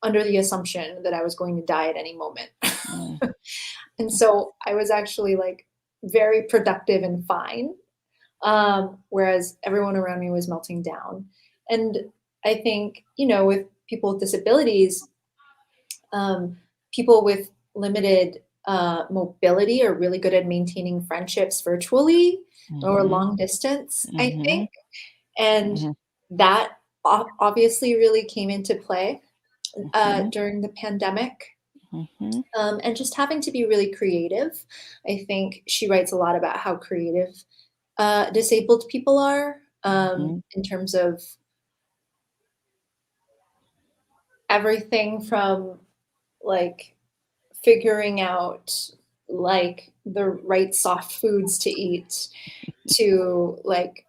under the assumption that I was going to die at any moment. And so I was actually like very productive and fine, whereas everyone around me was melting down. And I think, with people with disabilities, people with limited mobility are really good at maintaining friendships virtually or long distance, I think. And that obviously really came into play during the pandemic. And just having to be really creative. I think she writes a lot about how creative disabled people are in terms of everything from like figuring out like the right soft foods to eat to like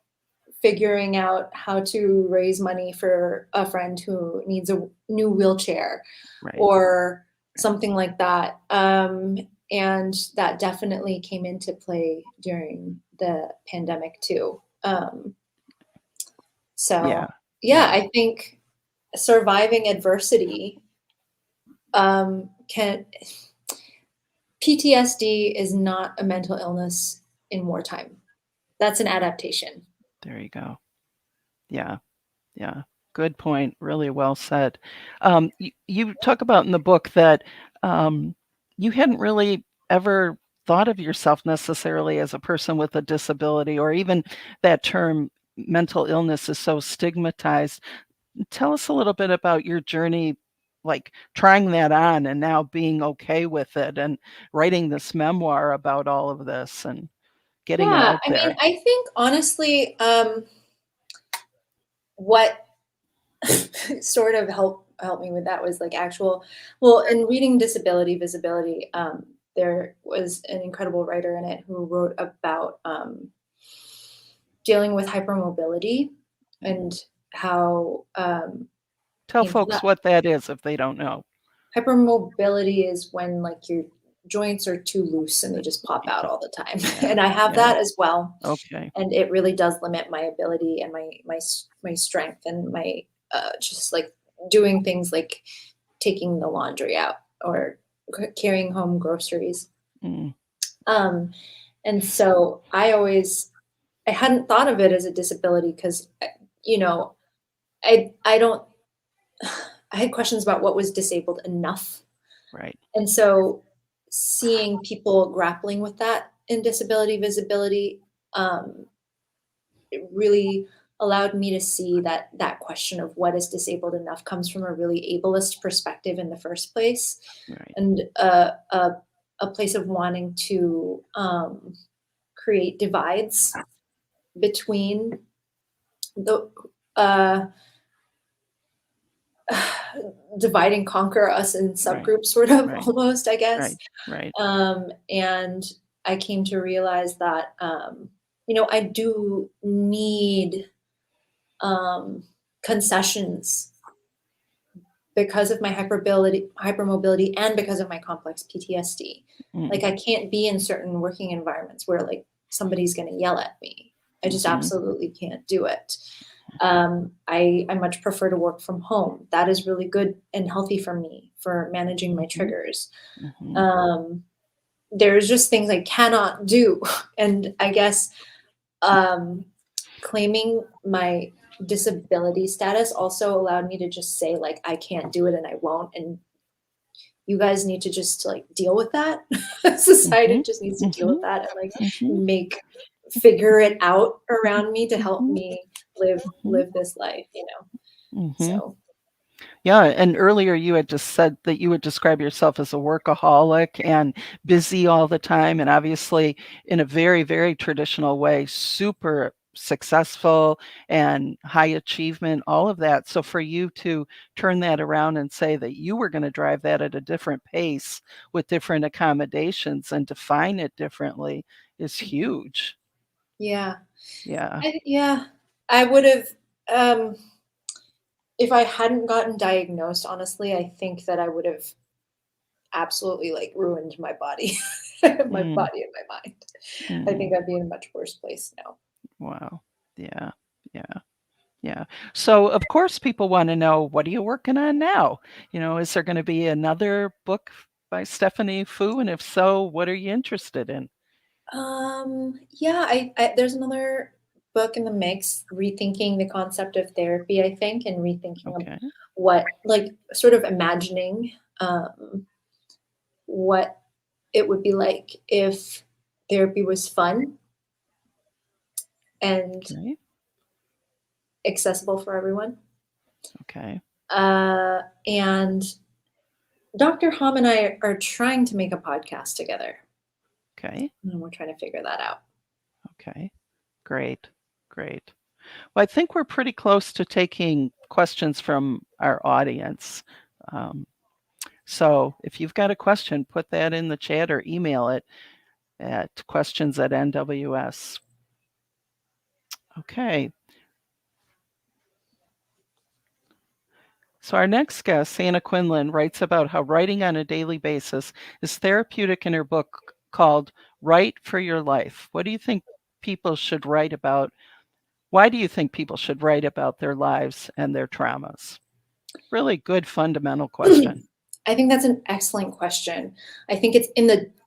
figuring out how to raise money for a friend who needs a new wheelchair or something like that. And that definitely came into play during the pandemic too. I think surviving adversity PTSD is not a mental illness in wartime. That's an adaptation. There you go. Yeah. Yeah. Good point. Really well said. You talk about in the book that you hadn't really ever thought of yourself necessarily as a person with a disability, or even that term mental illness is so stigmatized. Tell us a little bit about your journey, like trying that on and now being okay with it and writing this memoir about all of this and getting it out there. I mean, I think honestly, what sort of helped me with that was like in reading Disability Visibility, there was an incredible writer in it who wrote about dealing with hypermobility and how tell folks what that is if they don't know. Hypermobility is when like your joints are too loose and they just pop out all the time. And I have that as well. Okay. And it really does limit my ability and my strength and my just like doing things like taking the laundry out or carrying home groceries. Mm. And so I hadn't thought of it as a disability because, you know, I don't, I had questions about what was disabled enough. Right. And so seeing people grappling with that in disability visibility, it really allowed me to see that that question of what is disabled enough comes from a really ableist perspective in the first place, Right. and a place of wanting to create divides between the uh, divide and conquer us in Right. subgroups, sort of, Right. almost, I guess. Right. And I came to realize that, you know, I do need concessions because of my hypermobility, and because of my complex PTSD. Mm. Like, I can't be in certain working environments where like somebody's going to yell at me. I just Mhm. absolutely can't do it. I much prefer to work from home. That is really good and healthy for me for managing my triggers. Mhm. There's just things I cannot do. And I guess claiming my disability status also allowed me to just say, like, I can't do it and I won't. And you guys need to just like deal with that. Society Mhm. just needs to deal with Mhm. that and like Mhm. figure it out around me to help Mhm. me live Mhm. this life, you know. Mhm. So Yeah, and earlier you had just said that you would describe yourself as a workaholic and busy all the time, and obviously in a very, very traditional way, super successful and high achievement, all of that. So for you to turn that around and say that you were going to drive that at a different pace with different accommodations and define it differently is huge. yeah. Yeah. Yeah. I would have, um if I hadn't gotten diagnosed, honestly, I think that I would have absolutely like ruined my body. My Mm, body and my mind. I mm. think I'd be in a much worse place now. Wow. Yeah. Yeah. Yeah. So, of course, people want to know, what are you working on now? Is there going to be another book by Stephanie Foo? And if so, what are you interested in? Yeah, I there's another book in the mix, rethinking the concept of therapy, I think, and rethinking of Okay. what, like, sort of imagining what it would be like if therapy was fun and Okay. accessible for everyone. Okay. And Dr. Hom and I are trying to make a podcast together, Okay. and we're trying to figure that out. Okay. Great. Great. Well, I think we're pretty close to taking questions from our audience. Um, so if you've got a question, put that in the chat or email it at questions@NWS. Okay. So our next guest, Anna Quinlan, writes about how writing on a daily basis is therapeutic in her book called Write for Your Life. What do you think people should write about? Why do you think people should write about their lives and their traumas? Really good fundamental question. I think that's an excellent question. I think it's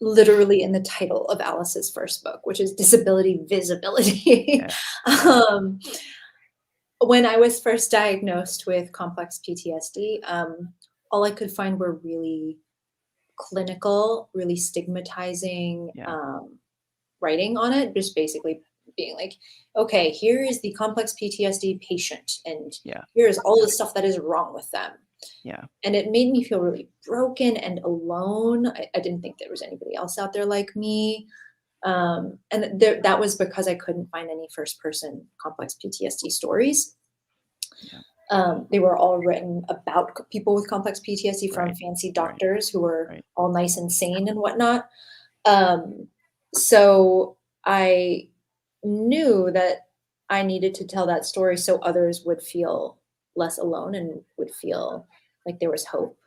literally in the title of Alice's first book, which is Disability Visibility. Yeah. When I was first diagnosed with complex PTSD, all I could find were really clinical, really stigmatizing Yeah. writing on it, just basically being like, okay, here is the complex PTSD patient, and Yeah. here is all the stuff that is wrong with them. Yeah. And it made me feel really broken and alone. I didn't think there was anybody else out there like me. And that was because I couldn't find any first person complex PTSD stories. Yeah. They were all written about people with complex PTSD from Right. fancy doctors who were Right. all nice and sane and whatnot. So I knew that I needed to tell that story so others would feel less alone and would feel like there was hope.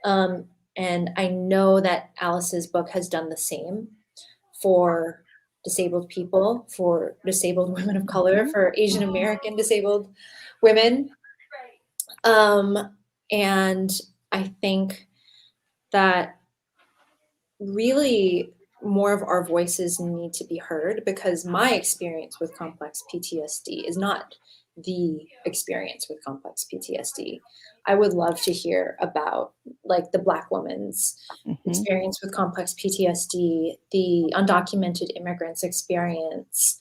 And I know that Alice's book has done the same for disabled people, for disabled women of color, Mhm. for Asian American disabled women. And I think that really more of our voices need to be heard, because my experience with complex PTSD is not the experience with complex PTSD. I would love to hear about like the Black woman's experience with complex PTSD, the undocumented immigrants' experience,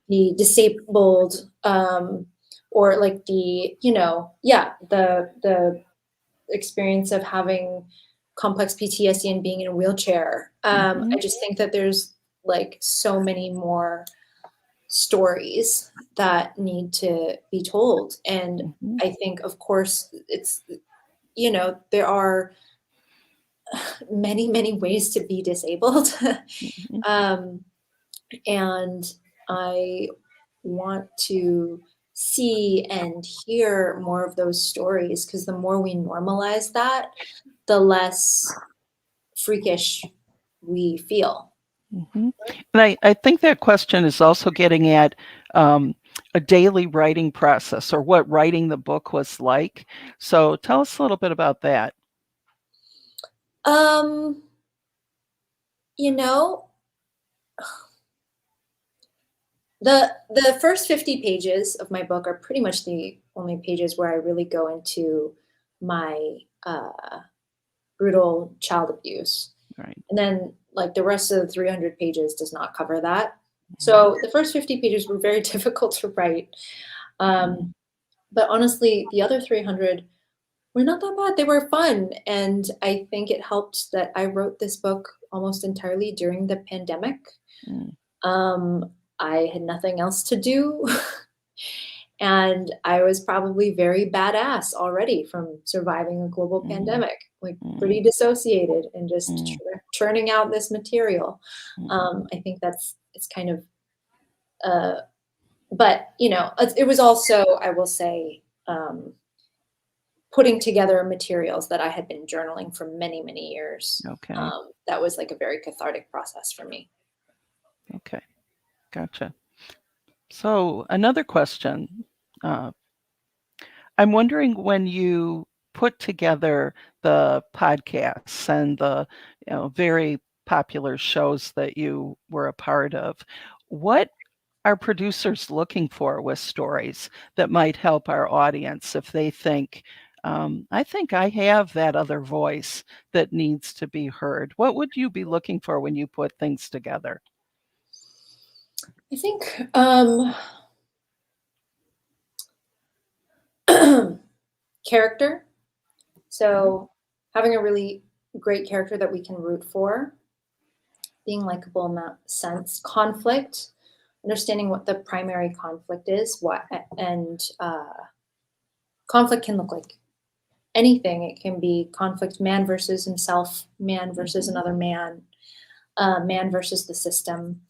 the disabled, or like the, the experience of having complex PTSD and being in a wheelchair. I just think that there's like so many more stories that need to be told. And I think, of course, it's, there are many, many ways to be disabled. And I want to see and hear more of those stories, because the more we normalize that, the less freakish we feel. And I think that question is also getting at a daily writing process, or what writing the book was like. So tell us a little bit about that. The first 50 pages of my book are pretty much the only pages where I really go into my brutal child abuse. Right. And then like the rest of the 300 pages does not cover that. So the first 50 pages were very difficult to write. But honestly, the other 300 were not that bad. They were fun. And I think it helped that I wrote this book almost entirely during the pandemic. I had nothing else to do. And I was probably very badass already from surviving a global pandemic, like pretty dissociated and just churning out this material. I think it's kind of, but it was also, I will say, putting together materials that I had been journaling for many, many years. Okay. That was like a very cathartic process for me. Okay. Gotcha. So another question. I'm wondering, when you put together the podcasts and the very popular shows that you were a part of, what are producers looking for with stories that might help our audience if they think, I think I have that other voice that needs to be heard? What would you be looking for when you put things together? I think character. So having a really great character that we can root for, being likable in that sense, conflict, understanding what the primary conflict is, and conflict can look like anything. It can be conflict, man versus himself, man versus another man, man versus the system.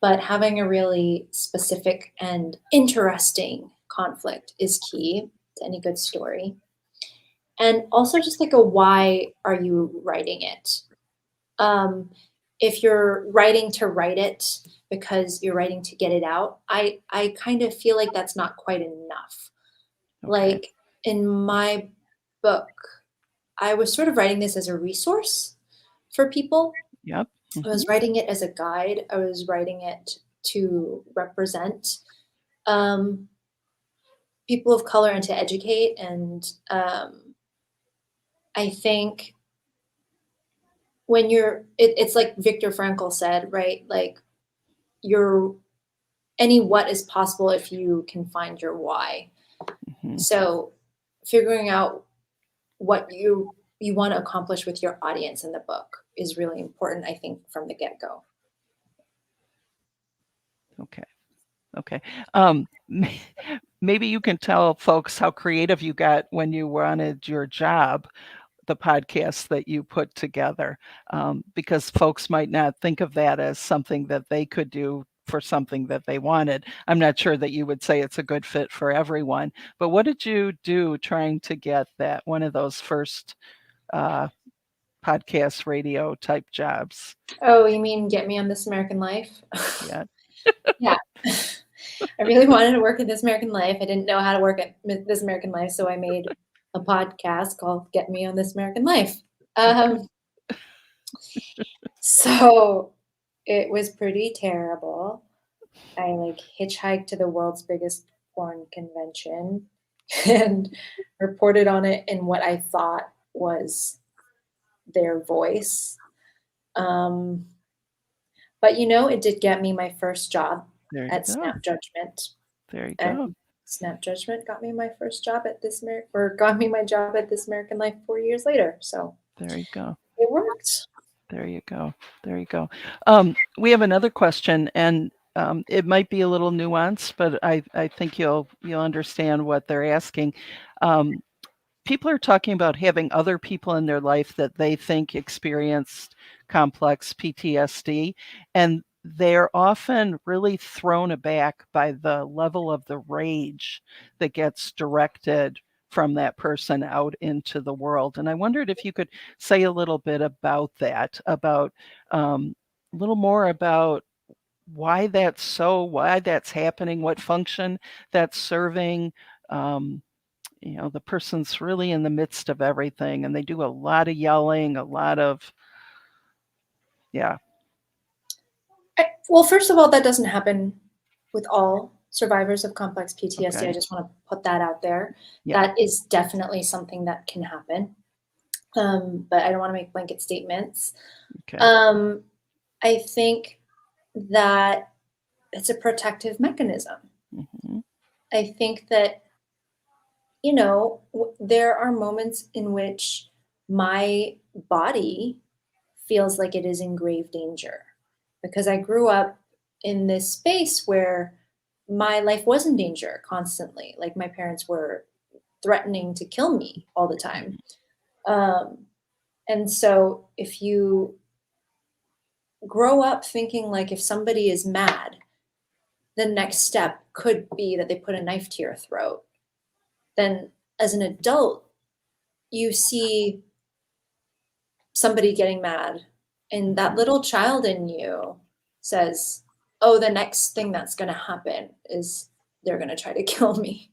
But having a really specific and interesting conflict is key to any good story. And also just like why are you writing it? If you're writing to write it because you're writing to get it out, I kind of feel like that's not quite enough. Okay. Like in my book, I was sort of writing this as a resource for people. Yep. I was writing it as a guide. I was writing it to represent people of color and to educate. And I think when it's like Viktor Frankl said, right? Like any what is possible if you can find your why. So figuring out what you want to accomplish with your audience in the book is really important, I think, from the get-go. Okay. Maybe you can tell folks how creative you got when you wanted your job, the podcast that you put together, because folks might not think of that as something that they could do for something that they wanted. I'm not sure that you would say it's a good fit for everyone, but what did you do trying to get that one of those first podcast radio type jobs? Oh, you mean get me on This American Life? Yeah. Yeah. I really wanted to work at This American Life. I didn't know how to work at This American Life, so I made a podcast called Get Me on This American Life. So it was pretty terrible. I like hitchhiked to the world's biggest porn convention and reported on it in what I thought was their voice. Um, but it did get me my first job There you at go. Snap Judgment. There you And go. Snap Judgment got me my first job at got me my job at This American Life 4 years later. So There you go. it worked. There you go. There you go. We have another question, and it might be a little nuanced, but I think you'll understand what they're asking. People are talking about having other people in their life that they think experienced complex PTSD, and they're often really thrown aback by the level of the rage that gets directed from that person out into the world. And I wondered if you could say a little bit about that, about a little more about why that's happening, what function that's serving. The person's really in the midst of everything, and they do a lot of yelling, a lot of, yeah. Well, first of all, that doesn't happen with all survivors of complex PTSD. Okay. I just want to put that out there. Yeah. That is definitely something that can happen. But I don't want to make blanket statements. Okay. I think that it's a protective mechanism. Mm-hmm. I think that, there are moments in which my body feels like it is in grave danger because I grew up in this space where my life was in danger constantly. Like my parents were threatening to kill me all the time. And so if you grow up thinking like if somebody is mad, the next step could be that they put a knife to your throat. Then as an adult, you see somebody getting mad and that little child in you says, oh, the next thing that's going to happen is they're going to try to kill me.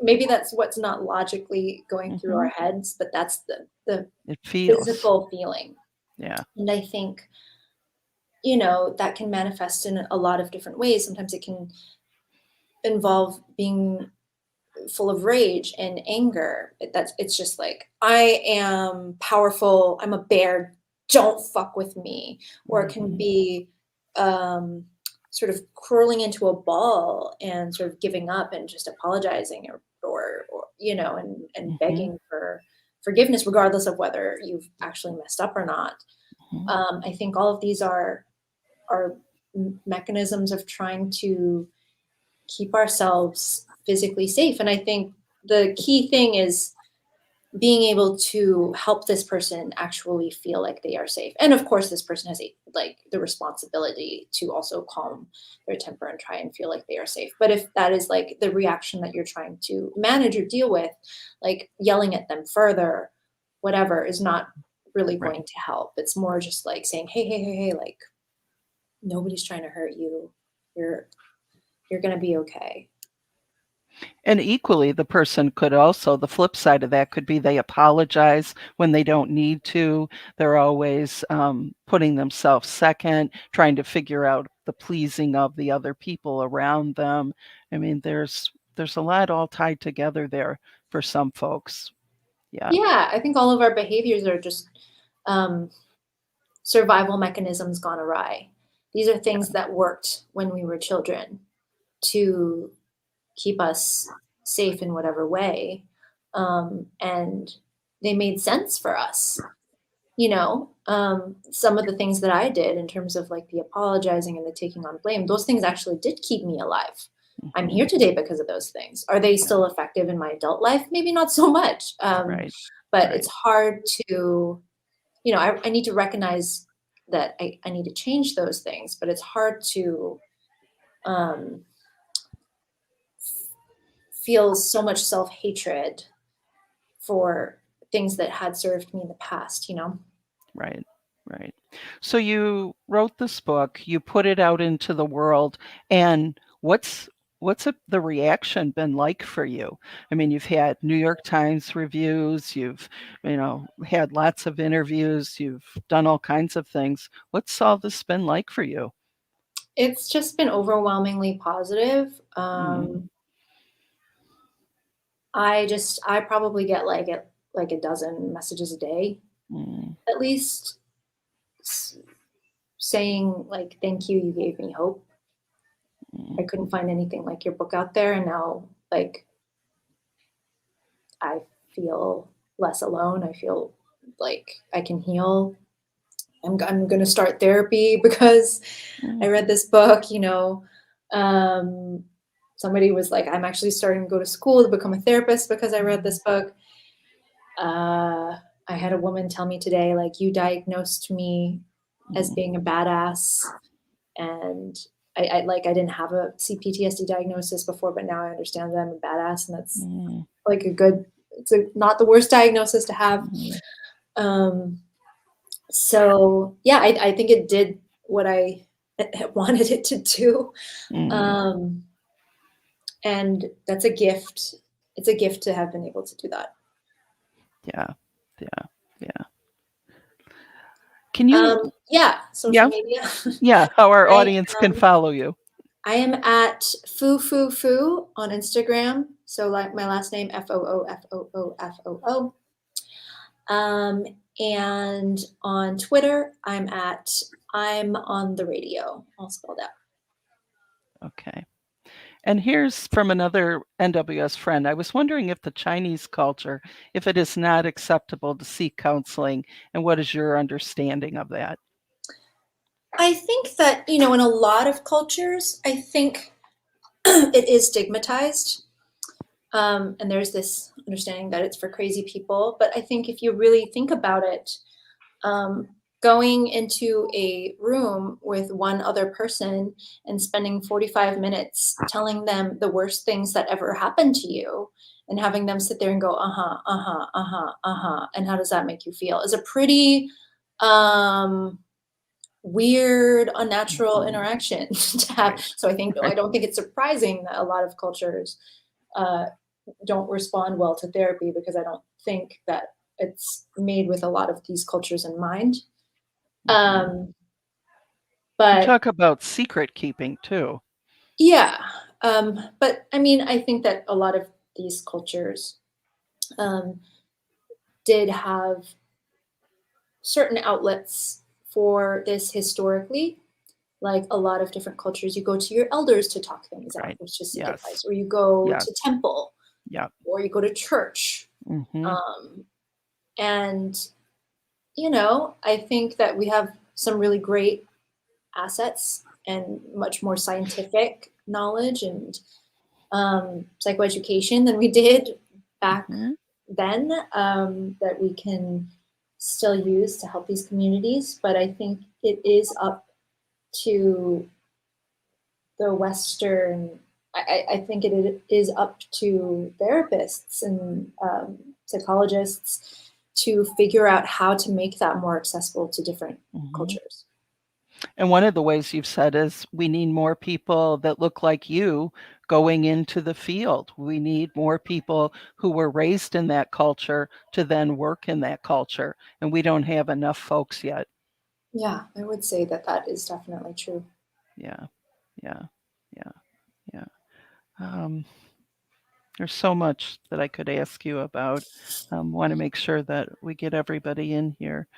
Maybe that's what's not logically going through our heads, but that's the physical feeling. Yeah. And I think, that can manifest in a lot of different ways. Sometimes it can involve being full of rage and anger. It's just like, I am powerful. I'm a bear. Don't fuck with me. Or it can be sort of curling into a ball and sort of giving up and just apologizing or and begging for forgiveness, regardless of whether you've actually messed up or not. I think all of these are mechanisms of trying to keep ourselves physically safe. And I think the key thing is being able to help this person actually feel like they are safe. And of course, this person has the responsibility to also calm their temper and try and feel like they are safe. But if that is like the reaction that you're trying to manage or deal with, like yelling at them further, whatever, is not really going to help. It's more just like saying, hey, like nobody's trying to hurt you. You're going to be okay. And equally, the person could also, the flip side of that could be they apologize when they don't need to. They're always putting themselves second, trying to figure out the pleasing of the other people around them. I mean, there's a lot all tied together there for some folks. Yeah. Yeah, I think all of our behaviors are just survival mechanisms gone awry. These are things that worked when we were children to keep us safe in whatever way. And they made sense for us. Some of the things that I did in terms of like the apologizing and the taking on blame, those things actually did keep me alive. I'm here today because of those things. Are they still effective in my adult life? Maybe not so much. But it's hard to, I need to recognize that I need to change those things, but it's hard to feel so much self-hatred for things that had served me in the past, Right. So you wrote this book, you put it out into the world, and what's the reaction been like for you? I mean, you've had New York Times reviews, you've, had lots of interviews, you've done all kinds of things. What's all this been like for you? It's just been overwhelmingly positive. I probably get like a dozen messages a day, at least, saying like, thank you, you gave me hope. I couldn't find anything like your book out there, and now like I feel less alone. I feel like I can heal. I'm going to start therapy because I read this book. Somebody was like, I'm actually starting to go to school to become a therapist because I read this book. I had a woman tell me today, like, you diagnosed me as being a badass, and I didn't have a CPTSD diagnosis before, but now I understand that I'm a badass, and that's like it's not the worst diagnosis to have. So yeah, I think it did what I wanted it to do. And that's a gift. It's a gift to have been able to do that. Yeah. Can you? Social media. Yeah, how our audience can follow you. I am at Foo Foo Foo on Instagram. So like my last name, FOOFOOFOO. And on Twitter, I'm on the radio, all spelled out. Okay. And here's from another NWS friend. I was wondering if the Chinese culture, if it is not acceptable to seek counseling, and what is your understanding of that? I think that, in a lot of cultures, I think it is stigmatized. And there's this understanding that it's for crazy people. But I think if you really think about it, going into a room with one other person and spending 45 minutes telling them the worst things that ever happened to you and having them sit there and go, and how does that make you feel, is a pretty weird, unnatural interaction to have. So I don't think it's surprising that a lot of cultures don't respond well to therapy, because I don't think that it's made with a lot of these cultures in mind. But you talk about secret keeping too. Yeah. But I mean, I think that a lot of these cultures did have certain outlets for this historically. Like a lot of different cultures, you go to your elders to talk things out, which is secret advice, or you go to temple, or you go to church. And, I think that we have some really great assets and much more scientific knowledge and psychoeducation than we did back then, that we can still use to help these communities. But I think it is up to the Western, I think it is up to therapists and psychologists to figure out how to make that more accessible to different cultures. And one of the ways you've said is we need more people that look like you going into the field. We need more people who were raised in that culture to then work in that culture. And we don't have enough folks yet. Yeah, I would say that is definitely true. Yeah. There's so much that I could ask you about. Want to make sure that we get everybody in here.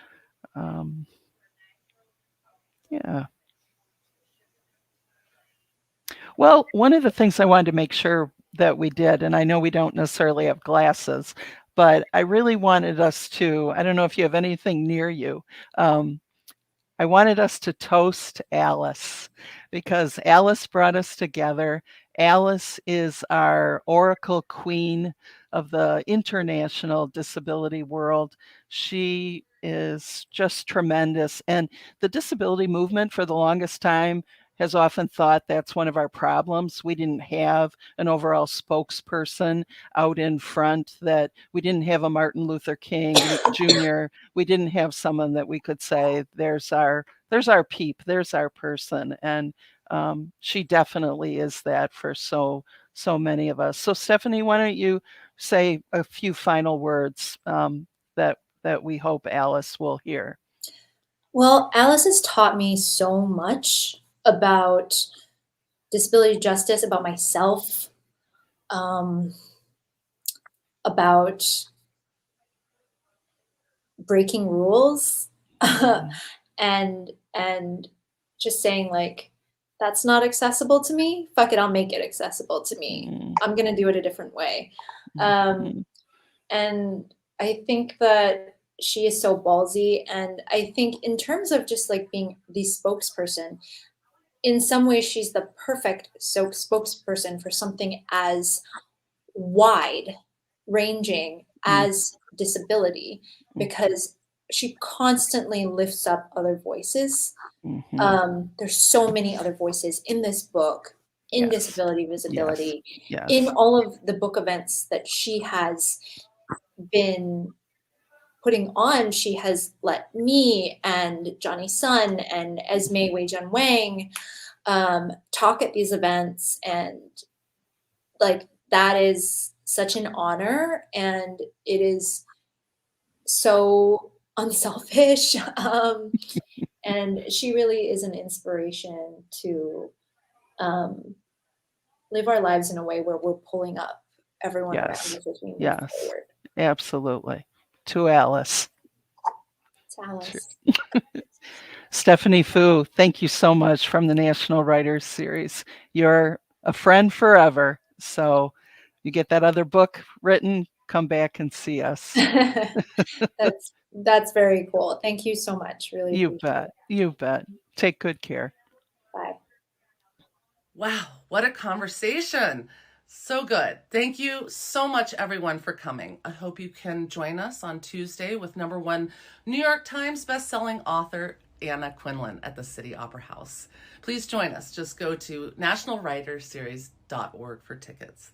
Well, one of the things I wanted to make sure that we did, and I know we don't necessarily have glasses, but I really wanted us to, I don't know if you have anything near you. I wanted us to toast Alice, because Alice brought us together. Alice is our oracle queen of the international disability world. She is just tremendous. And the disability movement for the longest time has often thought that's one of our problems. We didn't have an overall spokesperson out in front, that we didn't have a Martin Luther King Jr. We didn't have someone that we could say, there's our peep, there's our person. And she definitely is that for so many of us. So Stephanie, why don't you say a few final words that we hope Alice will hear? Well, Alice has taught me so much about disability justice, about myself, about breaking rules, and just saying like, that's not accessible to me. Fuck it, I'll make it accessible to me. I'm gonna do it a different way. And I think that she is so ballsy. And I think in terms of just like being the spokesperson, in some ways she's the perfect spokesperson for something as wide ranging as disability, because she constantly lifts up other voices. There's so many other voices in this book, in disability visibility, in all of the book events that she has been putting on. She has let me and Johnny Sun and Esme Wei-Jun Wang talk at these events, and like that is such an honor, and it is so unselfish. And she really is an inspiration to live our lives in a way where we're pulling up everyone around us as we move forward. Absolutely. To Alice. To Alice. Stephanie Foo, thank you so much, from the National Writers Series. You're a friend forever. So you get that other book written, come back and see us. That's very cool. Thank you so much. Really You appreciate bet. it. You bet. Take good care. Bye. Wow, what a conversation. So good. Thank you so much, everyone, for coming. I hope you can join us on Tuesday with #1 New York Times bestselling author Anna Quinlan at the City Opera House. Please join us. Just go to nationalwriterseries.org for tickets.